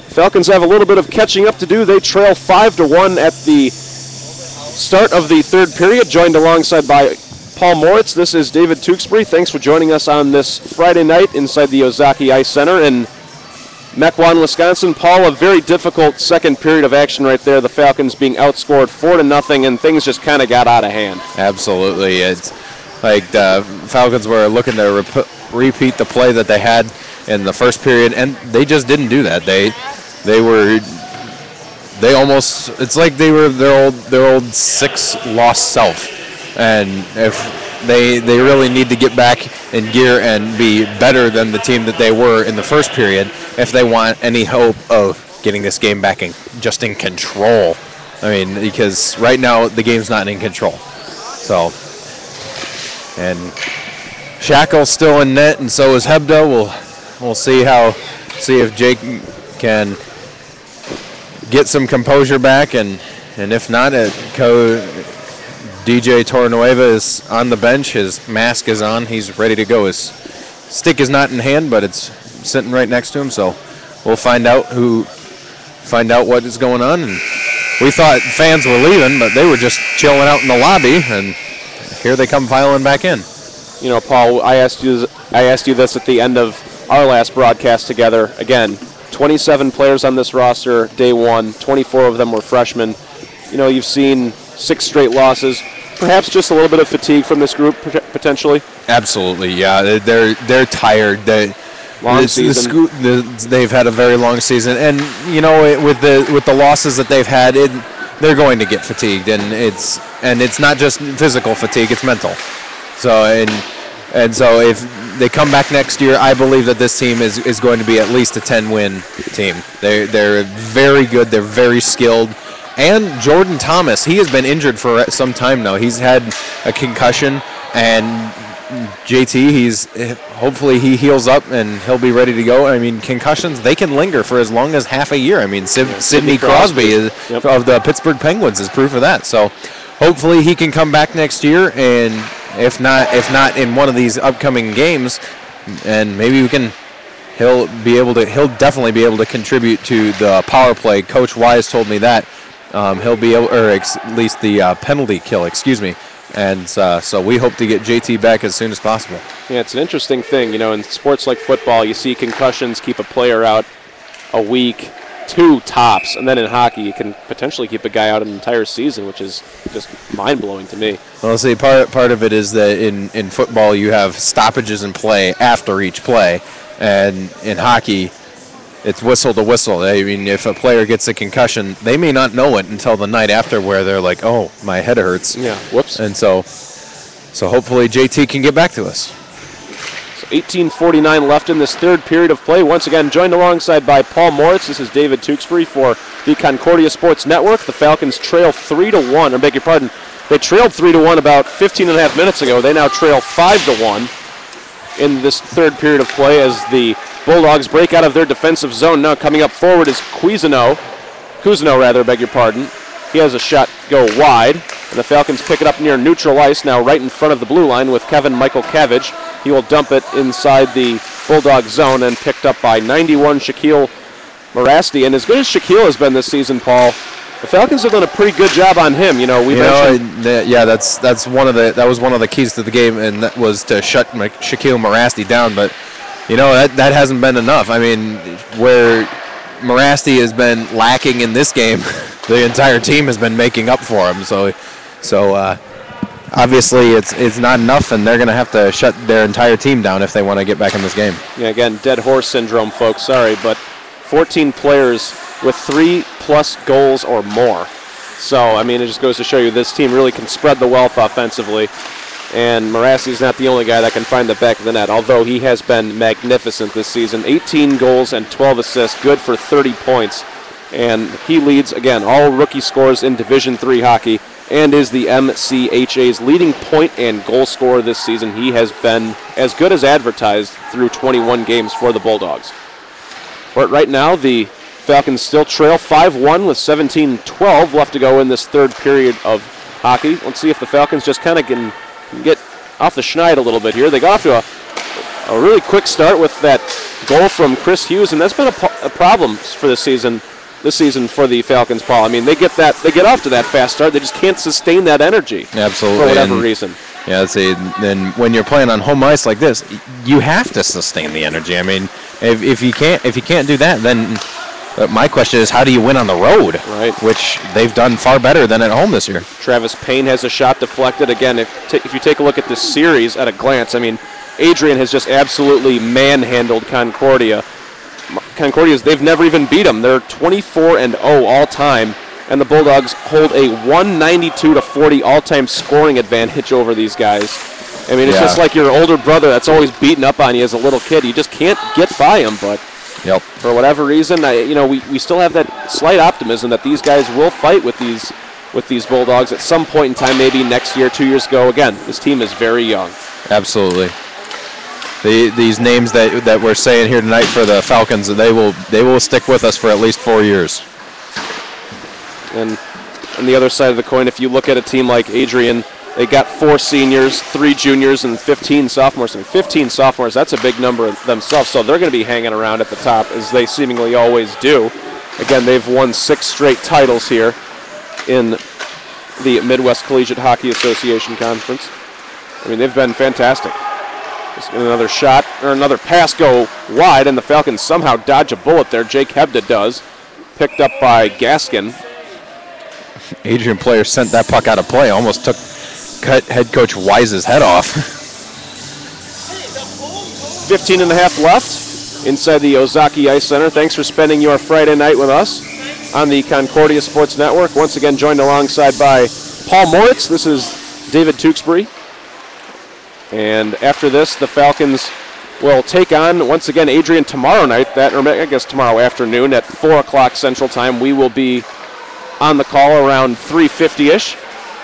S1: Falcons have a little bit of catching up to do. They trail 5-1 at the start of the third period, joined alongside by Paul Moritz. This is David Tewksbury. Thanks for joining us on this Friday night inside the Ozaki Ice Center in Mequon, Wisconsin. Paul, a very difficult second period of action right there. The Falcons being outscored 4-0, and things just kind of got out of hand.
S2: Absolutely. It's like the Falcons were looking to repeat the play that they had in the first period, and they just didn't do that. They almost, it's like they were their old 6-loss self, and if they really need to get back in gear and be better than the team that they were in the first period if they want any hope of getting this game back just in control. I mean, because right now the game's not in control. So, and Shackle's still in net, and so is Hebda. We'll see if Jake can get some composure back, and if not, DJ Torrenueva is on the bench. His mask is on. He's ready to go. His stick is not in hand, but it's sitting right next to him. So we'll find out what is going on. And we thought fans were leaving, but they were just chilling out in the lobby, and here they come filing back in.
S1: You know, Paul, I asked you this at the end of our last broadcast together. Again, 27 players on this roster day one. 24 of them were freshmen. You know, you've seen 6 straight losses. Perhaps just a little bit of fatigue from this group, potentially.
S2: Absolutely, yeah. They're tired.
S1: Long season.
S2: They've had a very long season, and you know, with the losses that they've had, they're going to get fatigued, and it's not just physical fatigue; it's mental. So and so if they come back next year, I believe that this team is going to be at least a 10-win team. They're very good. They're very skilled. And Jordan Thomas, he has been injured for some time now. He's had a concussion, and JT, hopefully he heals up and he'll be ready to go. I mean, concussions, they can linger for as long as half a year. I mean, Sidney Crosby of the Pittsburgh Penguins is proof of that. So hopefully he can come back next year, and if not in one of these upcoming games, and maybe he'll definitely be able to contribute to the power play. Coach Wise told me that. He'll be able, or at least the penalty kill, excuse me. And so we hope to get JT back as soon as possible.
S1: Yeah, it's an interesting thing. You know, in sports like football, you see concussions keep a player out a week, 2 tops. And then in hockey, you can potentially keep a guy out an entire season, which is just mind-blowing to me.
S2: Well, see, part of it is that in football, you have stoppages in play after each play. And in hockey, it's whistle to whistle. I mean, if a player gets a concussion, they may not know it until the night after, where they're like, "Oh, my head hurts."
S1: Yeah. Whoops.
S2: And so hopefully JT can get back to us.
S1: So 18:49 left in this third period of play. Once again, joined alongside by Paul Moritz. This is David Tewksbury for the Concordia Sports Network. The Falcons trail 3-1. I beg your pardon. They trailed 3-1 about 15 and a half minutes ago. They now trail 5-1 in this third period of play as the Bulldogs break out of their defensive zone. Now coming up forward is Cousineau, beg your pardon. He has a shot go wide, and the Falcons pick it up near neutral ice, now right in front of the blue line with Kevin Michael Cavage. He will dump it inside the Bulldog zone and picked up by 91 Shaquille Marasti. And as good as Shaquille has been this season, Paul, the Falcons have done a pretty good job on him. You know, that was one of the keys to the game, and that was to shut Shaquille Marasti down. But you know, that hasn't been enough. I mean, where Marasti has been lacking in this game, the entire team has been making up for him. So obviously it's not enough, and they're going to have to shut their entire team down if they want to get back in this game. Yeah, again, dead horse syndrome, folks. Sorry, but 14 players with 3+ goals or more. So, I mean, it just goes to show you this team really can spread the wealth offensively. And Marassi's not the only guy that can find the back of the net, although he has been magnificent this season. 18 goals and 12 assists, good for 30 points. And he leads, again, all rookie scores in Division III hockey and is the MCHA's leading point and goal scorer this season. He has been as good as advertised through 21 games for the Bulldogs. But right now, the Falcons still trail 5-1 with 17-12 left to go in this third period of hockey. Let's see if the Falcons just kind of can get off the schneid a little bit here. They got off to a really quick start with that goal from Chris Hughes, and that's been a problem for this season for the Falcons, Paul. I mean, they get off to that fast start. They just can't sustain that energy.
S2: Absolutely.
S1: For whatever reason.
S2: Yeah, then when you're playing on home ice like this, you have to sustain the energy. I mean, if you can't do that, then my question is, how do you win on the road?
S1: Right.
S2: Which they've done far better than at home this year.
S1: Travis Payne has a shot deflected. Again, if you take a look at this series at a glance, I mean, Adrian has just absolutely manhandled Concordia. They've never even beat them. They're 24-0 all time, and the Bulldogs hold a 192-40 all-time scoring advantage over these guys. I mean, it's just like your older brother that's always beating up on you as a little kid. You just can't get by him, but for whatever reason, we still have that slight optimism that these guys will fight with these Bulldogs at some point in time, maybe next year, 2 years ago. Again, this team is very young.
S2: Absolutely. These names that we're saying here tonight for the Falcons, they will stick with us for at least 4 years.
S1: And on the other side of the coin, if you look at a team like Adrian, they got 4 seniors, 3 juniors, and 15 sophomores. I mean, 15 sophomores, that's a big number themselves, so they're going to be hanging around at the top, as they seemingly always do. Again, they've won 6 straight titles here in the Midwest Collegiate Hockey Association Conference. I mean, they've been fantastic. Another shot, or another pass go wide, and the Falcons somehow dodge a bullet there. Jake Hebda does. Picked up by Gaskin.
S2: Adrian player sent that puck out of play. Almost cut head coach Wise's head off.
S1: 15 and a half left inside the Ozaki Ice Center. Thanks for spending your Friday night with us on the Concordia Sports Network. Once again, joined alongside by Paul Moritz. This is David Tewksbury. And after this, the Falcons will take on, once again, Adrian tomorrow night, tomorrow afternoon at 4 o'clock Central Time. We will be on the call around 3:50-ish.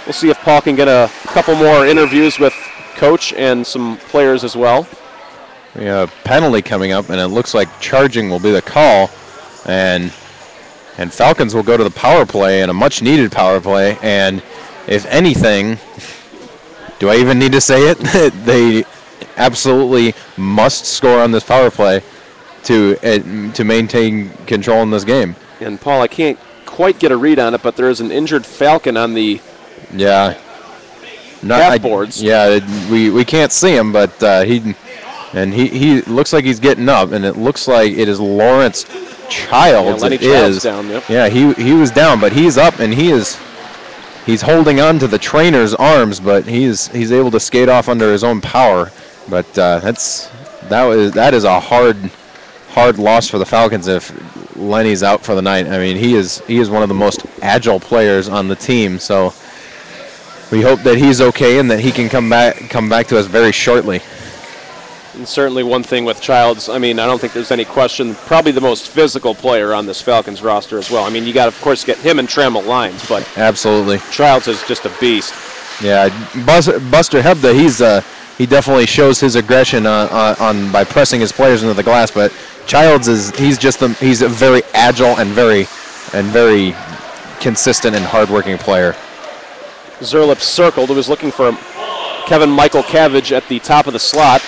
S1: We'll see if Paul can get a couple more interviews with Coach and some players as well.
S2: We have a penalty coming up, and it looks like charging will be the call. And Falcons will go to the power play, and a much-needed power play. And if anything, do I even need to say it? They absolutely must score on this power play to maintain control in this game.
S1: And Paul, I can't quite get a read on it, but there is an injured Falcon on the half boards.
S2: We can't see him, but he looks like he's getting up, and it looks like it is Lawrence Childs.
S1: Lenny Childs down. Yep.
S2: Yeah, he was down, but he's up, and he's holding on to the trainer's arms, but he's able to skate off under his own power. But that is a hard loss for the Falcons if Lenny's out for the night. I mean, he is one of the most agile players on the team. So we hope that he's okay and that he can come back to us very shortly.
S1: And certainly one thing with Childs, I mean, I don't think there's any question, probably the most physical player on this Falcons roster as well. I mean, you got to, of course, get him and Trammell lines, but
S2: absolutely,
S1: Childs is just a beast.
S2: Yeah, Buster Hebda, he definitely shows his aggression on by pressing his players into the glass, but Childs he's a very agile and very consistent and hardworking player.
S1: Zerlip circled. He was looking for Kevin Michael Cavage at the top of the slot.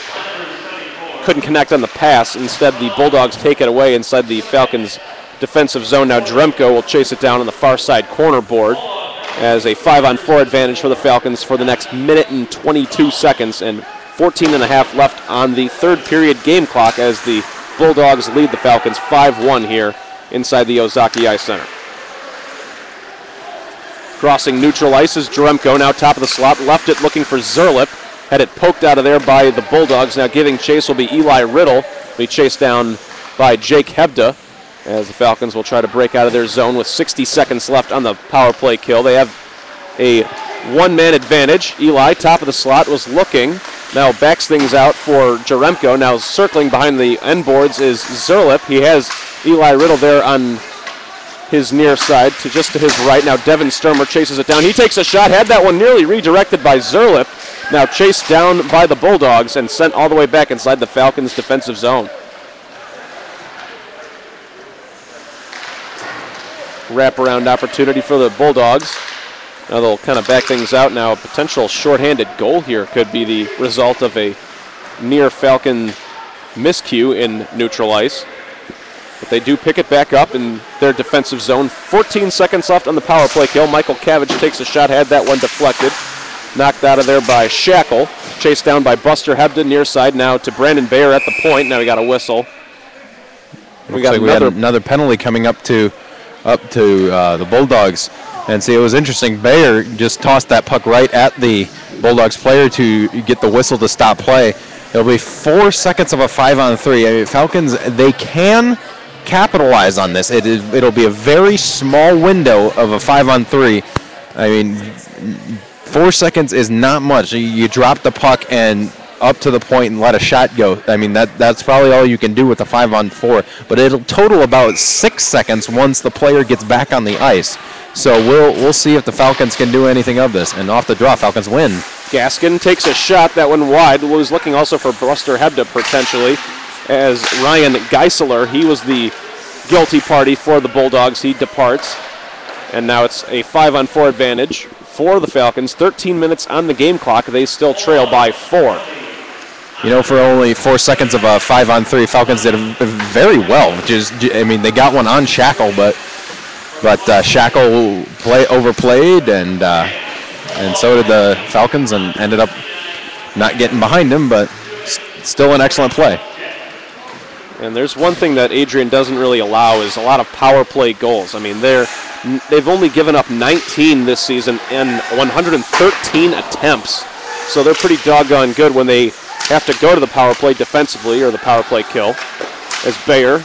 S1: Couldn't connect on the pass. Instead, the Bulldogs take it away inside the Falcons' defensive zone. Now Dremko will chase it down on the far side corner board as a 5-on-4 advantage for the Falcons for the next minute and 22 seconds and 14 and a half left on the third period game clock as the Bulldogs lead the Falcons 5-1 here inside the Ozaki Ice Center. Crossing neutral ice is Dremko, now top of the slot, left it looking for Zerlip. Had it poked out of there by the Bulldogs. Now giving chase will be Eli Riddle. Be chased down by Jake Hebda as the Falcons will try to break out of their zone with 60 seconds left on the power play kill. They have a one-man advantage. Eli, top of the slot, was looking. Now backs things out for Jaremko. Now circling behind the end boards is Zerlip. He has Eli Riddle there on his near side, just to his right. Now Devin Sturmer chases it down. He takes a shot, had that one nearly redirected by Zerlip. Now chased down by the Bulldogs and sent all the way back inside the Falcons' defensive zone. Wraparound opportunity for the Bulldogs. Now they'll kind of back things out. Now a potential shorthanded goal here could be the result of a near Falcon miscue in neutral ice. But they do pick it back up in their defensive zone. 14 seconds left on the power play kill. Michael Cavage takes a shot, had that one deflected. Knocked out of there by Shackle. Chased down by Buster Hebda near side. Now to Brandon Bayer at the point. Now we got a whistle.
S2: We got another penalty coming up to the Bulldogs. And see, it was interesting. Bayer just tossed that puck right at the Bulldogs player to get the whistle to stop play. It'll be 4 seconds of a 5-on-3. I mean, Falcons, they can capitalize on this. It'll be a very small window of a 5-on-3. I mean, 4 seconds is not much. You drop the puck and up to the point and let a shot go. I mean, that's probably all you can do with a 5-on-4. But it'll total about 6 seconds once the player gets back on the ice. So we'll see if the Falcons can do anything of this. And off the draw, Falcons win.
S1: Gaskin takes a shot, that one wide. Was looking also for Buster Hebda potentially, as Ryan Geisler, he was the guilty party for the Bulldogs. He departs, and now it's a 5-on-4 advantage for the Falcons. 13 minutes on the game clock. They still trail by 4.
S2: You know, for only 4 seconds of a 5-on-3, Falcons did very well. I mean, they got one on Shackle, but Shackle overplayed, and so did the Falcons, and ended up not getting behind him, but still an excellent play.
S1: And there's one thing that Adrian doesn't really allow is a lot of power play goals. I mean, they've only given up 19 this season in 113 attempts, so they're pretty doggone good when they have to go to the power play defensively or the power play kill. As Bayer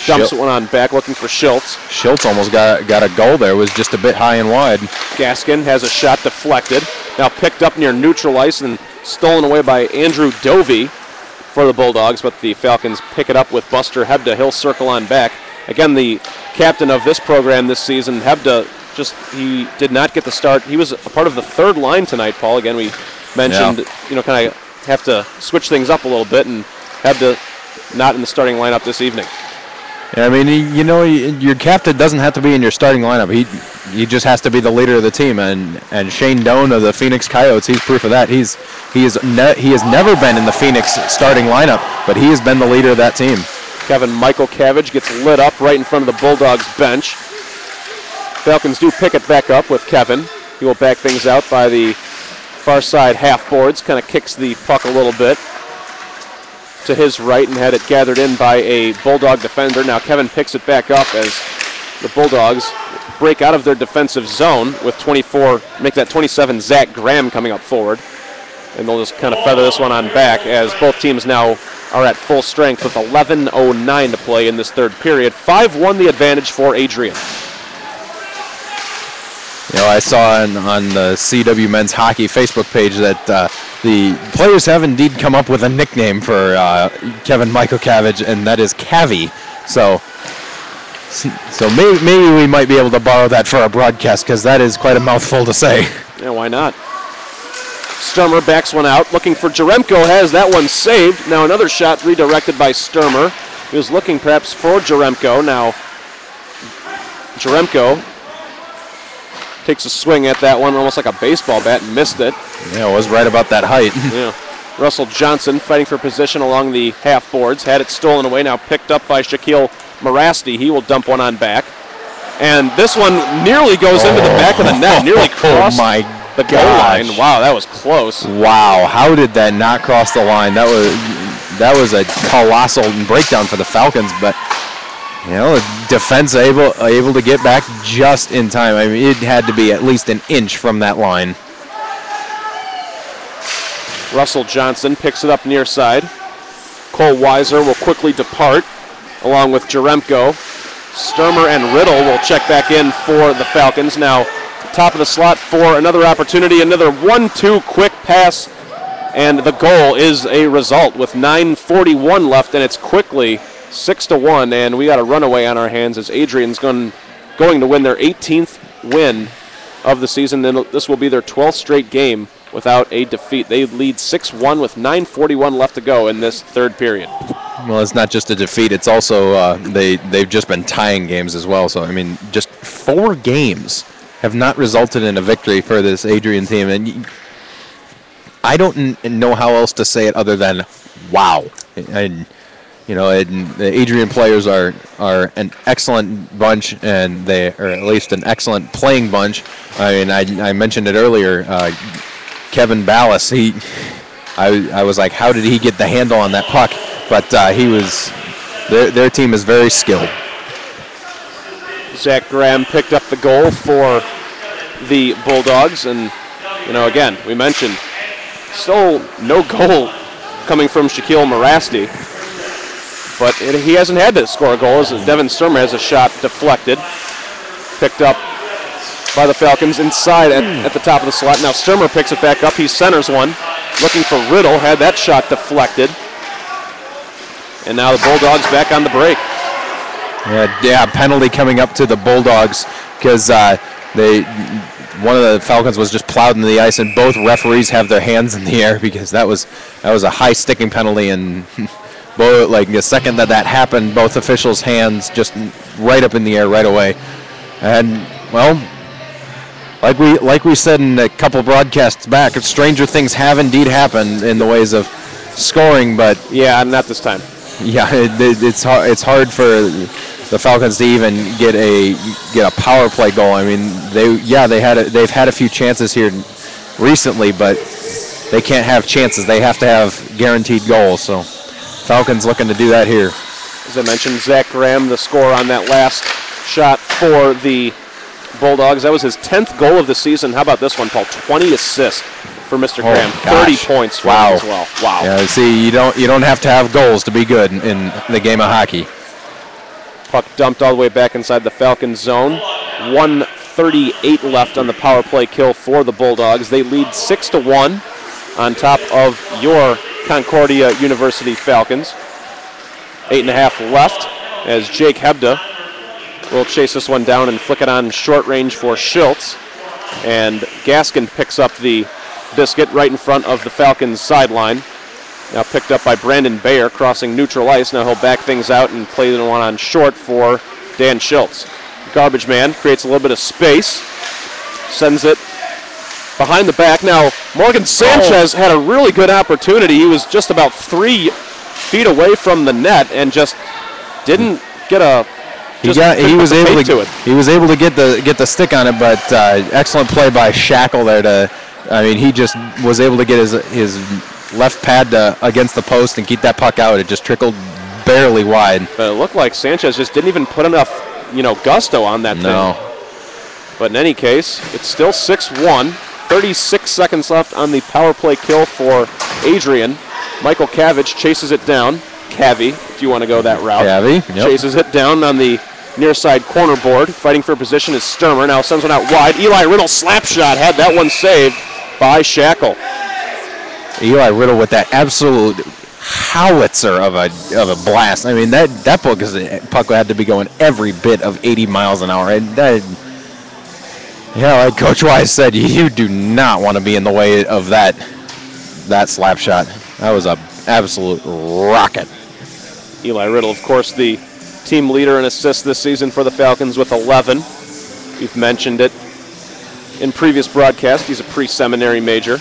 S1: dumps one on back, looking for Schultz.
S2: Schultz almost got a goal there. It was just a bit high and wide.
S1: Gaskin has a shot deflected. Now picked up near neutral ice and stolen away by Andrew Dovey for the Bulldogs, but the Falcons pick it up with Buster Hebda. He'll circle on back. Again, the captain of this program this season, Hebda, he did not get the start. He was a part of the third line tonight, Paul. Again, we mentioned, kind of have to switch things up a little bit, and Hebda not in the starting lineup this evening.
S2: Yeah, I mean, your captain doesn't have to be in your starting lineup. He just has to be the leader of the team. And Shane Doan of the Phoenix Coyotes, he's proof of that. He has never been in the Phoenix starting lineup, but he has been the leader of that team.
S1: Michael Cavage gets lit up right in front of the Bulldogs bench. Falcons do pick it back up with Kevin. He will back things out by the far side half boards, kind of kicks the puck a little bit to his right and had it gathered in by a Bulldog defender. Now Kevin picks it back up as the Bulldogs break out of their defensive zone with 24, make that 27 Zach Graham coming up forward. And they'll just kind of feather this one on back as both teams now are at full strength with 11:09 to play in this third period. 5-1 the advantage for Adrian.
S2: You know, I saw on the CW Men's Hockey Facebook page that the players have indeed come up with a nickname for Kevin Michael Cavage, and that is Cavi. So maybe we might be able to borrow that for our broadcast, because that is quite a mouthful to say.
S1: Yeah, why not? Sturmer backs one out, looking for Jaremko, has that one saved. Now another shot redirected by Sturmer. He was looking perhaps for Jaremko. Now Jaremko takes a swing at that one, almost like a baseball bat, and missed it.
S2: Yeah, it was right about that height.
S1: Yeah. Russell Johnson fighting for position along the half boards, had it stolen away, now picked up by Shaquille Marasti. He will dump one on back. And this one nearly goes into the back of the net, nearly crossed the goal line. Wow, that was close.
S2: Wow, how did that not cross the line? That was a colossal breakdown for the Falcons, but defense able to get back just in time. I mean, it had to be at least an inch from that line.
S1: Russell Johnson picks it up near side. Cole Weiser will quickly depart, along with Jaremko. Sturmer and Riddle will check back in for the Falcons. Now, top of the slot for another opportunity. Another 1-2 quick pass, and the goal is a result with 9:41 left, and it's quickly 6-1, and we got a runaway on our hands as Adrian's going to win their 18th win of the season. Then this will be their 12th straight game without a defeat. They lead 6-1 with 9:41 left to go in this third period.
S2: Well, it's not just a defeat. It's also they've just been tying games as well. So, I mean, just 4 games have not resulted in a victory for this Adrian team. And I don't know how else to say it other than wow. And and the Adrian players are an excellent bunch, and they are at least an excellent playing bunch. I mean, I mentioned it earlier. Kevin Ballas, I was like, how did he get the handle on that puck? But their team is very skilled.
S1: Zach Graham picked up the goal for the Bulldogs, and again, we mentioned still no goal coming from Shaquille Morasti, but he hasn't had to score a goal as Devin Sturmer has a shot deflected, picked up by the Falcons inside at the top of the slot. Now Sturmer picks it back up. He centers one, looking for Riddle, had that shot deflected, and now the Bulldogs back on the break.
S2: Yeah, penalty coming up to the Bulldogs because one of the Falcons was just plowed into the ice, and both referees have their hands in the air because that was a high sticking penalty, and both, like the second that happened, both officials' hands just right up in the air right away. And well, like we said in a couple broadcasts back, stranger things have indeed happened in the ways of scoring, but
S1: yeah, not this time.
S2: Yeah, it's hard for the Falcons to even get a power play goal. I mean, they've had a few chances here recently, but they can't have chances. They have to have guaranteed goals. So Falcons looking to do that here.
S1: As I mentioned, Zach Graham, the scorer on that last shot for the Bulldogs. That was his 10th goal of the season. How about this one, Paul? 20 assists for Mr. Graham.
S2: Gosh.
S1: 30 points for him as well. Wow.
S2: Yeah, see, you don't have to have goals to be good in the game of hockey.
S1: Puck dumped all the way back inside the Falcons zone. 1:38 left on the power play kill for the Bulldogs. They lead 6-1 on top of your Concordia University Falcons. 8.5 left as Jake Hebda will chase this one down and flick it on short range for Schultz. And Gaskin picks up the biscuit right in front of the Falcons sideline. Now picked up by Brandon Bayer, crossing neutral ice. Now he'll back things out and play the one on short for Dan Schultz. Garbage man creates a little bit of space, sends it behind the back. Now Morgan Sanchez had a really good opportunity. He was just about 3 feet away from the net and just didn't get a.
S2: He was able to get the stick on it, but excellent play by Shackle there. He just was able to get his left pad against the post and keep that puck out. It just trickled barely wide.
S1: But it looked like Sanchez just didn't even put enough, gusto on that thing. But in any case, it's still 6-1. 36 seconds left on the power play kill for Adrian. Michael Cavage chases it down. Cavi, if you want to go that route.
S2: Cavi, yep.
S1: Chases it down on the near side corner board. Fighting for position is Sturmer. Now sends one out wide. Eli Riddle slap shot. Had that one saved by Shackle.
S2: Eli Riddle with that absolute howitzer of a blast. I mean, that puck had to be going every bit of 80 miles an hour. And like Coach Wise said, you do not want to be in the way of that slap shot. That was an absolute rocket.
S1: Eli Riddle, of course, the team leader in assists this season for the Falcons with 11. We've mentioned it in previous broadcasts. He's a pre-seminary major.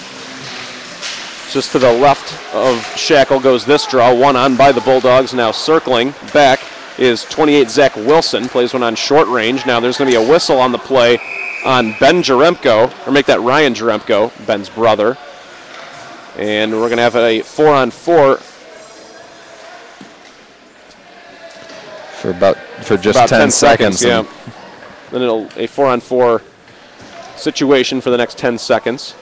S1: Just to the left of Shackle goes this draw. One on by the Bulldogs. Now circling back is 28 Zach Wilson. Plays one on short range. Now there's going to be a whistle on the play on Ben Jaremko, or make that Ryan Jaremko, Ben's brother. And we're going to have a 4-on-4
S2: for just 10 seconds.
S1: Yeah. Then a 4-on-4 situation for the next 10 seconds.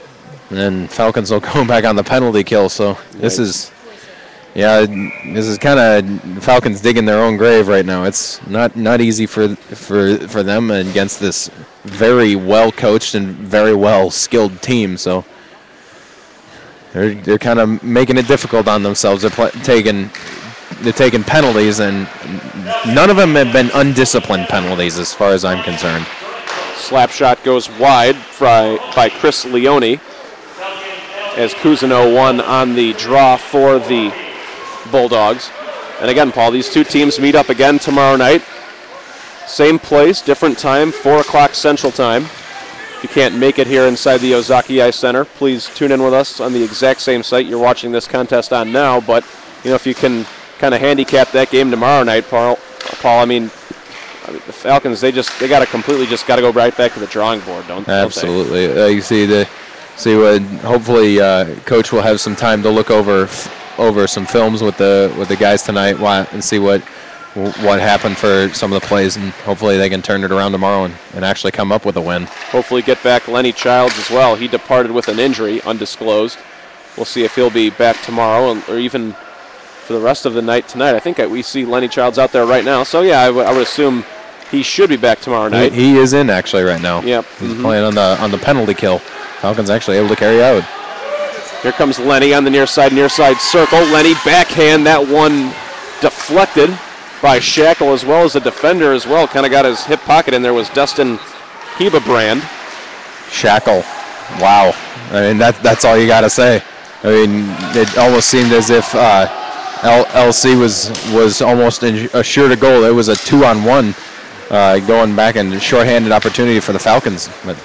S2: And then Falcons will go back on the penalty kill. So this is kind of Falcons digging their own grave right now. It's not easy for them against this very well coached and very well skilled team. So they're kind of making it difficult on themselves. They're taking penalties, and none of them have been undisciplined penalties as far as I'm concerned.
S1: Slap shot goes wide by Chris Leone as Cousineau won on the draw for the Bulldogs. And again, Paul, these two teams meet up again tomorrow night. Same place, different time, 4 o'clock Central Time. If you can't make it here inside the Ozaki Ice Center, please tune in with us on the exact same site you're watching this contest on now. But, if you can kind of handicap that game tomorrow night, Paul. I mean, the Falcons, they got to go right back to the drawing board, don't they?
S2: Absolutely. You see what hopefully Coach will have some time to look over some films with the guys tonight and see what happened for some of the plays, and hopefully they can turn it around tomorrow and actually come up with a win.
S1: Hopefully get back Lenny Childs as well. He departed with an injury, undisclosed. We'll see if he'll be back tomorrow or even for the rest of the night tonight. I think we see Lenny Childs out there right now. So, yeah, I would assume he should be back tomorrow night.
S2: He is in actually right now.
S1: Yep.
S2: He's playing on the penalty kill. Falcons actually able to carry out.
S1: Here comes Lenny on the near side circle. Lenny backhand, that one deflected by Shackle as well as the defender as well. Kind of got his hip pocket in there was Dustin Hebebrand.
S2: Shackle. Wow. I mean, that's all you got to say. I mean, it almost seemed as if LC was almost assured a goal. It was a 2-on-1 going back and shorthanded opportunity for the Falcons. But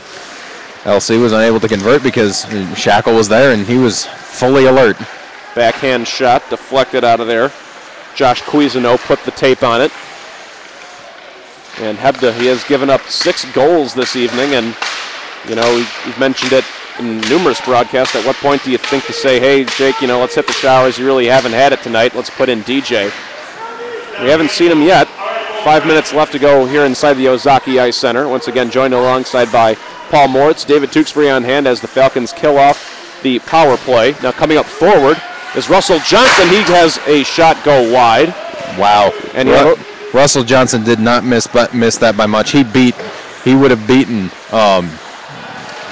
S2: LC was unable to convert because Shackle was there and he was fully alert.
S1: Backhand shot deflected out of there. Josh Cuisino put the tape on it. And Hebda, he has given up 6 goals this evening, and we've mentioned it in numerous broadcasts. At what point do you think to say, hey, Jake, let's hit the showers. You really haven't had it tonight. Let's put in DJ. We haven't seen him yet. 5 minutes left to go here inside the Ozaki Ice Center. Once again, joined alongside by Paul Moritz, David Tewksbury on hand as the Falcons kill off the power play. Now coming up forward is Russell Johnson. He has a shot go wide.
S2: Wow. And Russell Johnson did not miss that by much. He would have beaten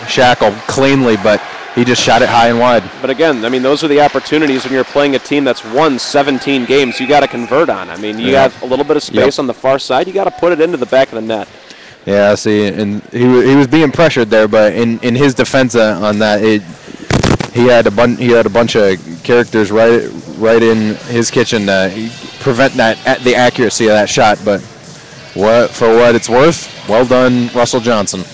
S2: Shackle cleanly, but he just shot it high and wide.
S1: But again, I mean, those are the opportunities when you're playing a team that's won 17 games. You got to convert on. I mean, you have a little bit of space on the far side. You got to put it into the back of the net.
S2: Yeah, see, and he was being pressured there, but in his defense on that, he had a bunch of characters right in his kitchen to prevent the accuracy of that shot. But for what it's worth, well done, Russell Johnson.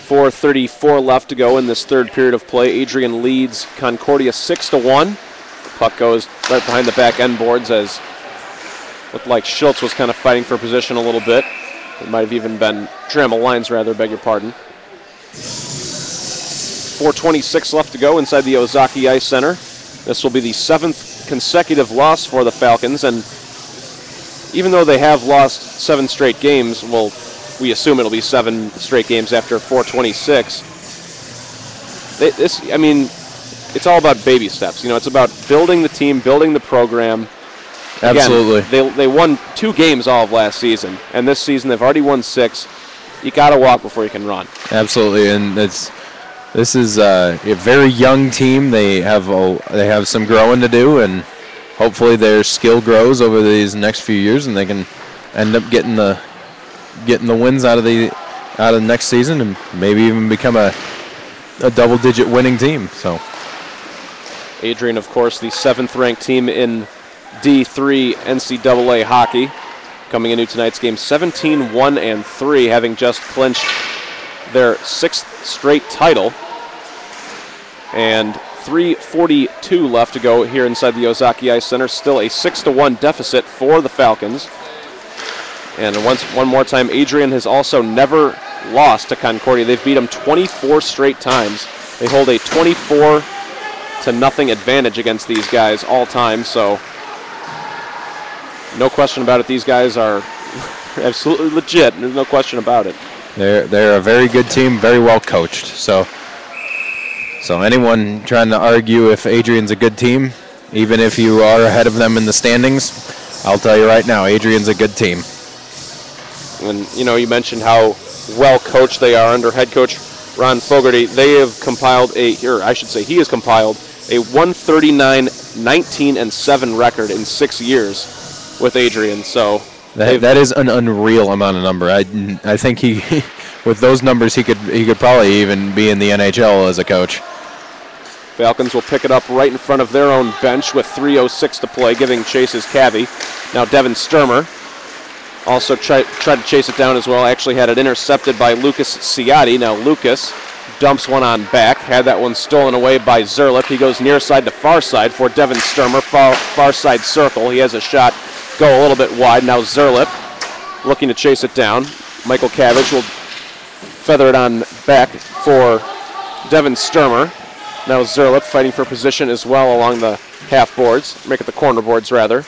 S1: 4:34 left to go in this third period of play. Adrian leads Concordia 6-1. Puck goes right behind the back end boards as looked like Schultz was kind of fighting for position a little bit. It might have even been Trammell Lyons, rather, beg your pardon. 4:26 left to go inside the Ozaki Ice Center. This will be the 7th consecutive loss for the Falcons, and even though they have lost 7 straight games, well, we assume it'll be 7 straight games after 4:26. It's all about baby steps. It's about building the team, building the program. Again,
S2: absolutely.
S1: They won 2 games all of last season, and this season they've already won 6. You got to walk before you can run.
S2: Absolutely, and this is a very young team. They have some growing to do, and hopefully their skill grows over these next few years, and they can end up getting the wins out of the next season, and maybe even become a double-digit winning team. So,
S1: Adrian, of course, the 7th-ranked team in D3 NCAA hockey, coming into tonight's game 17-1-3, having just clinched their 6th straight title. And 3:42 left to go here inside the Ozaki Ice Center. Still a 6-1 deficit for the Falcons. And one more time, Adrian has also never lost to Concordia. They've beat them 24 straight times. They hold a 24-0 advantage against these guys all time. So no question about it. These guys are absolutely legit. There's no question about it.
S2: They're a very good team, very well coached. So anyone trying to argue if Adrian's a good team, even if you are ahead of them in the standings, I'll tell you right now, Adrian's a good team.
S1: And you mentioned how well coached they are under head coach Ron Fogarty. They have compiled he has compiled a 139-19-7 record in 6 years with Adrian. So
S2: that is an unreal amount of number. I think he with those numbers he could probably even be in the NHL as a coach.
S1: Falcons will pick it up right in front of their own bench with 3:06 to play, giving chase his cabbie. Now Devin Sturmer also tried to chase it down as well. Actually had it intercepted by Lucas Ciotti. Now Lucas dumps one on back. Had that one stolen away by Zerlip. He goes near side to far side for Devin Sturmer. Far side circle. He has a shot go a little bit wide. Now Zerlip looking to chase it down. Michael Cabbage will feather it on back for Devin Sturmer. Now Zerlip fighting for position as well along the half boards. Make it the corner boards rather.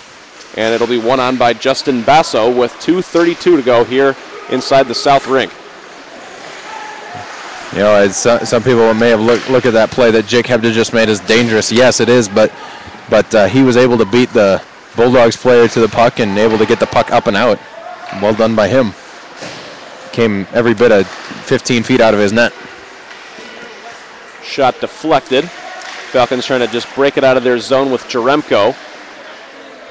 S1: And it'll be one on by Justin Basso with 2:32 to go here inside the south rink.
S2: You know, as some people may have look at that play that Jake Hebda just made as dangerous. Yes, it is, but he was able to beat the Bulldogs player to the puck and able to get the puck up and out. Well done by him. Came every bit of 15 feet out of his net.
S1: Shot deflected. Falcons trying to just break it out of their zone with Jaremko.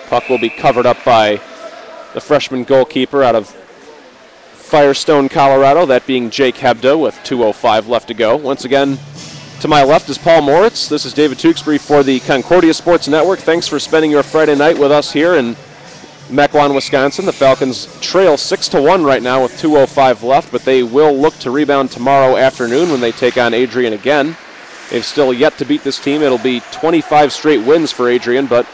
S1: Puck will be covered up by the freshman goalkeeper out of Firestone, Colorado, that being Jake Hebda with 2:05 left to go. Once again, to my left is Paul Moritz. This is David Tewksbury for the Concordia Sports Network. Thanks for spending your Friday night with us here in Mequon, Wisconsin. The Falcons trail 6-1 right now with 2:05 left, but they will look to rebound tomorrow afternoon when they take on Adrian again. They've still yet to beat this team. It'll be 25 straight wins for Adrian, but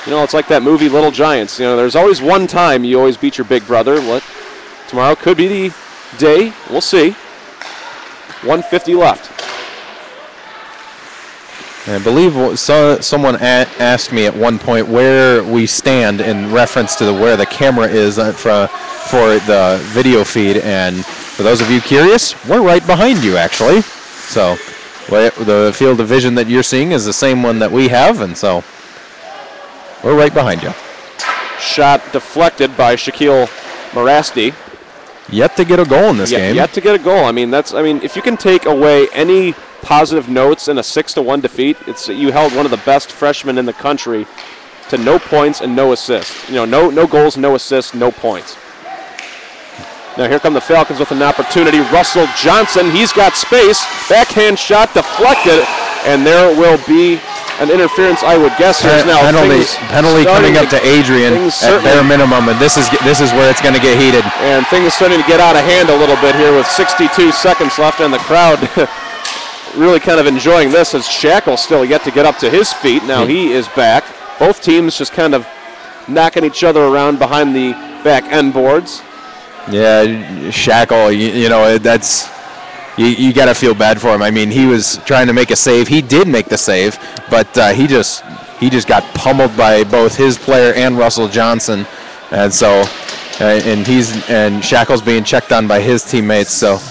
S1: you know, it's like that movie Little Giants. You know, there's always one time you always beat your big brother. Tomorrow could be the day. We'll see. 1:50 left.
S2: I believe someone asked me at one point where we stand in reference to where the camera is for the video feed. And for those of you curious, we're right behind you, actually. So the field of vision that you're seeing is the same one that we have, and so we're right behind you.
S1: Shot deflected by Shaquille Marasti.
S2: Yet to get a goal in this game.
S1: Yet to get a goal. I mean, if you can take away any positive notes in a 6-1 defeat, you held one of the best freshmen in the country to no points and no assists. You know, no goals, no assists, no points. Now here come the Falcons with an opportunity. Russell Johnson, he's got space. Backhand shot deflected, and there will be an interference, I would guess. Here's now
S2: penalty coming up to Adrian at bare minimum, and this is where it's going to get heated.
S1: And things starting to get out of hand a little bit here with 62 seconds left, and the crowd really kind of enjoying this as Shackle still yet to get up to his feet. Now he is back. Both teams just kind of knocking each other around behind the back end boards.
S2: Yeah, Shackle, you know, that's... You got to feel bad for him. I mean, he was trying to make a save. He did make the save, but he just got pummeled by both his player and Russell Johnson, and so and Shackle's being checked on by his teammates. So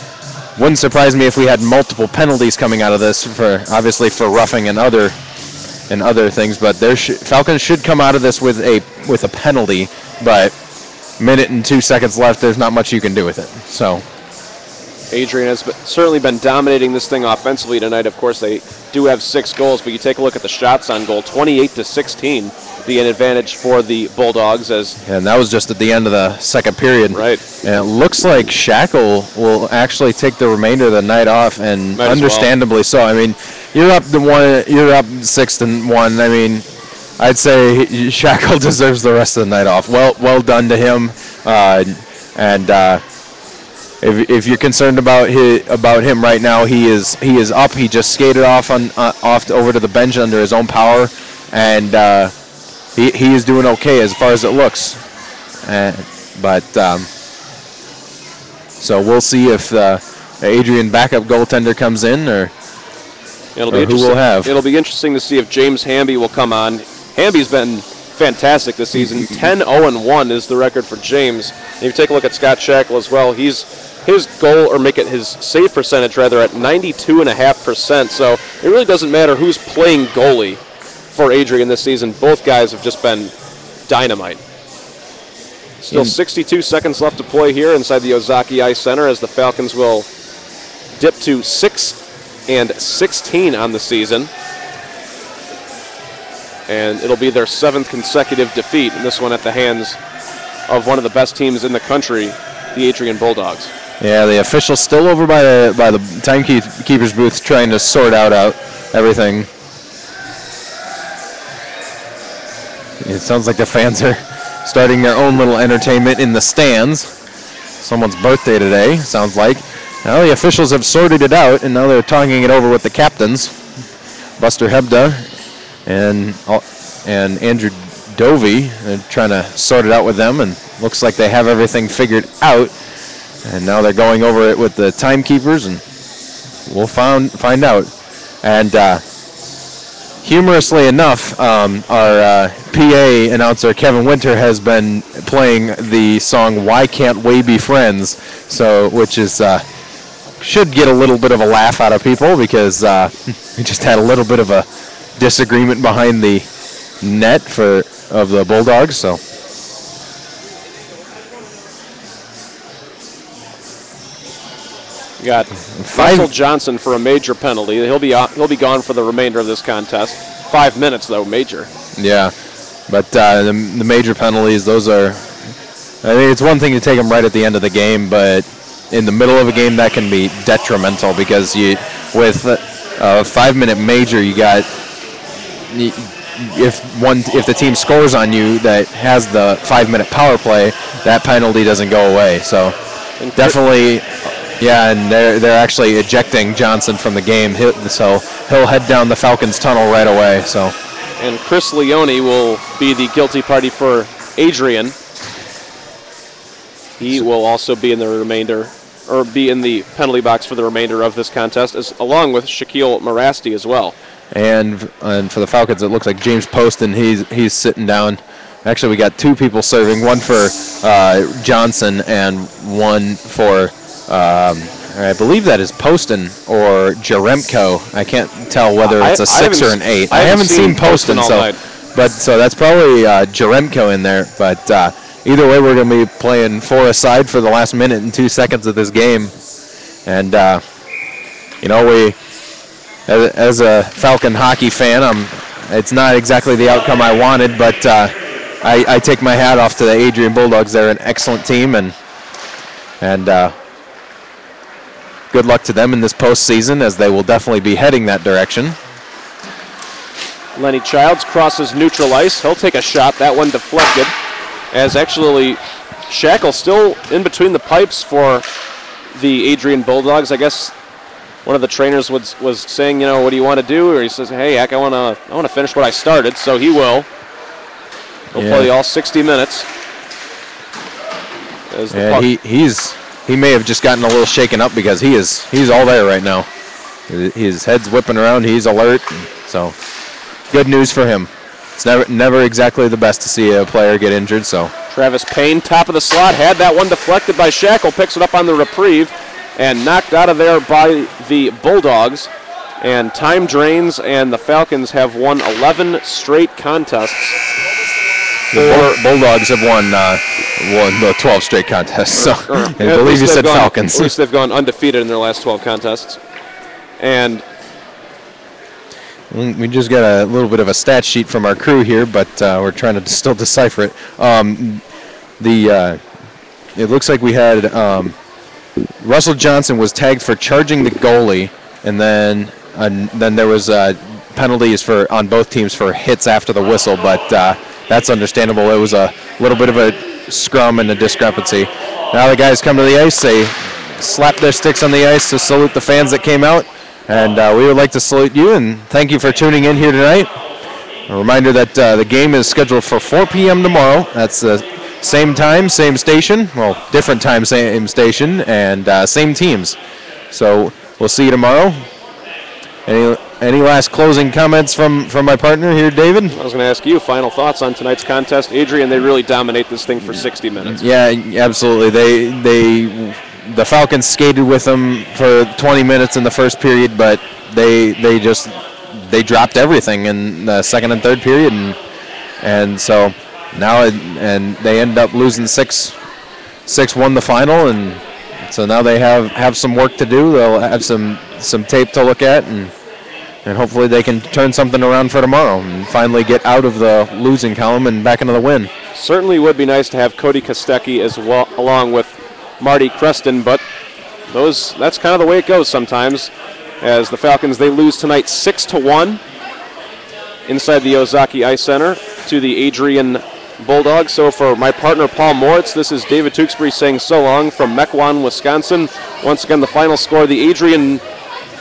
S2: wouldn't surprise me if we had multiple penalties coming out of this obviously for roughing and other things. But Falcons should come out of this with a penalty, but minute and 2 seconds left. There's not much you can do with it. So.
S1: Adrian has certainly been dominating this thing offensively tonight. Of course, they do have 6 goals, but you take a look at the shots on goal, 28-16, the advantage for the Bulldogs.
S2: And that was just at the end of the second period.
S1: Right.
S2: And it looks like Shackle will actually take the remainder of the night off, and understandably so. I mean, you're up 6-1. I mean, I'd say Shackle deserves the rest of the night off. Well done to him, If you're concerned about him right now, he is up. He just skated off over to the bench under his own power, and he is doing okay as far as it looks. So we'll see if Adrian backup goaltender comes in or who we'll have.
S1: It'll be interesting to see if James Hamby will come on. Hamby's been fantastic this season. 10-0-1 is the record for James. And if you take a look at Scott Shackle as well, his save percentage rather at 92.5%. So it really doesn't matter who's playing goalie for Adrian this season. Both guys have just been dynamite. Still 62 seconds left to play here inside the Ozaki Ice Center as the Falcons will dip to 6-16 on the season. And it'll be their 7th consecutive defeat, and this one at the hands of one of the best teams in the country, the Adrian Bulldogs.
S2: Yeah, the official's still over by the timekeeper's booth trying to sort out everything. It sounds like the fans are starting their own little entertainment in the stands. Someone's birthday today, sounds like. Well, the officials have sorted it out, and now they're talking it over with the captains, Buster Hebda and Andrew Dovey. They're trying to sort it out with them, and looks like they have everything figured out. And now they're going over it with the timekeepers, and we'll find out. And humorously enough, our PA announcer, Kevin Winter, has been playing the song "Why Can't We Be Friends?" Which is should get a little bit of a laugh out of people, because we just had a little bit of a disagreement behind the net of the Bulldogs. So.
S1: You got Russell Johnson for a major penalty. He'll be gone for the remainder of this contest. 5 minutes though, major.
S2: Yeah, but the major penalties, those are. I mean, it's one thing to take them right at the end of the game, but in the middle of a game that can be detrimental, because with a 5-minute major, you got if the team scores on you that has the 5-minute power play, that penalty doesn't go away. So definitely. Yeah, and they're actually ejecting Johnson from the game, so he'll head down the Falcons tunnel right away. So,
S1: and Chris Leone will be the guilty party for Adrian. He will also be in the penalty box for the remainder of this contest, along with Shaquille Marasti as well.
S2: And for the Falcons, it looks like James Poston. He's sitting down. Actually, we got 2 people serving, one for Johnson and one for. I believe that is Poston or Jaremko. I can't tell whether it's a 6 or an 8. I haven't seen Poston, so that's probably Jaremko in there. But either way, we're going to be playing 4 aside for the last minute and 2 seconds of this game. And we, as a Falcon hockey fan, it's not exactly the outcome I wanted, but I take my hat off to the Adrian Bulldogs. They're an excellent team, and good luck to them in this postseason, as they will definitely be heading that direction.
S1: Lenny Childs crosses neutral ice. He'll take a shot. That one deflected. As actually Shackle still in between the pipes for the Adrian Bulldogs. I guess one of the trainers was saying, what do you want to do? Or he says, hey, heck, I want to finish what I started. So he will. He'll play all 60 minutes.
S2: He may have just gotten a little shaken up, because he's all there right now. His head's whipping around. He's alert. So good news for him. It's never exactly the best to see a player get injured. So
S1: Travis Payne, top of the slot, had that one deflected by Shackle, picks it up on the reprieve and knocked out of there by the Bulldogs. And time drains, and the Falcons have won 11 straight contests.
S2: The Bulldogs have won the 12 straight contests. So I believe you said Falcons.
S1: At least they've gone undefeated in their last 12 contests. And
S2: we just got a little bit of a stat sheet from our crew here, but we're trying to still decipher it. It looks like we had Russell Johnson was tagged for charging the goalie, and then there was penalties on both teams for hits after the whistle, but that's understandable. It was a little bit of a scrum and a discrepancy. Now the guys come to the ice. They slap their sticks on the ice to salute the fans that came out. And we would like to salute you and thank you for tuning in here tonight. A reminder that the game is scheduled for 4 p.m. tomorrow. That's the same time, same station. Well, different time, same station, and same teams. So we'll see you tomorrow. Any last closing comments from my partner here, David?
S1: I was going to ask you final thoughts on tonight's contest. Adrian, they really dominate this thing for 60 minutes.
S2: Yeah, absolutely. The Falcons skated with them for 20 minutes in the first period, but they dropped everything in the second and third period, and so now they end up losing 6-1 the final, and so now they have some work to do. They'll have some tape to look at, and hopefully they can turn something around for tomorrow and finally get out of the losing column and back into the win.
S1: Certainly would be nice to have Cody Kostecki as well, along with Marty Creston, but that's kind of the way it goes sometimes. As the Falcons, they lose tonight 6-1 inside the Ozaki Ice Center to the Adrian Bulldogs. So for my partner Paul Moritz, this is David Tewksbury saying so long from Mequon, Wisconsin. Once again, the final score, the Adrian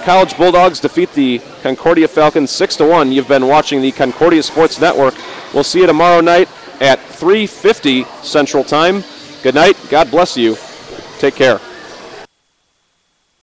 S1: College Bulldogs defeat the Concordia Falcons 6-1. You've been watching the Concordia Sports Network. We'll see you tomorrow night at 3:50 Central Time. Good night. God bless you. Take care.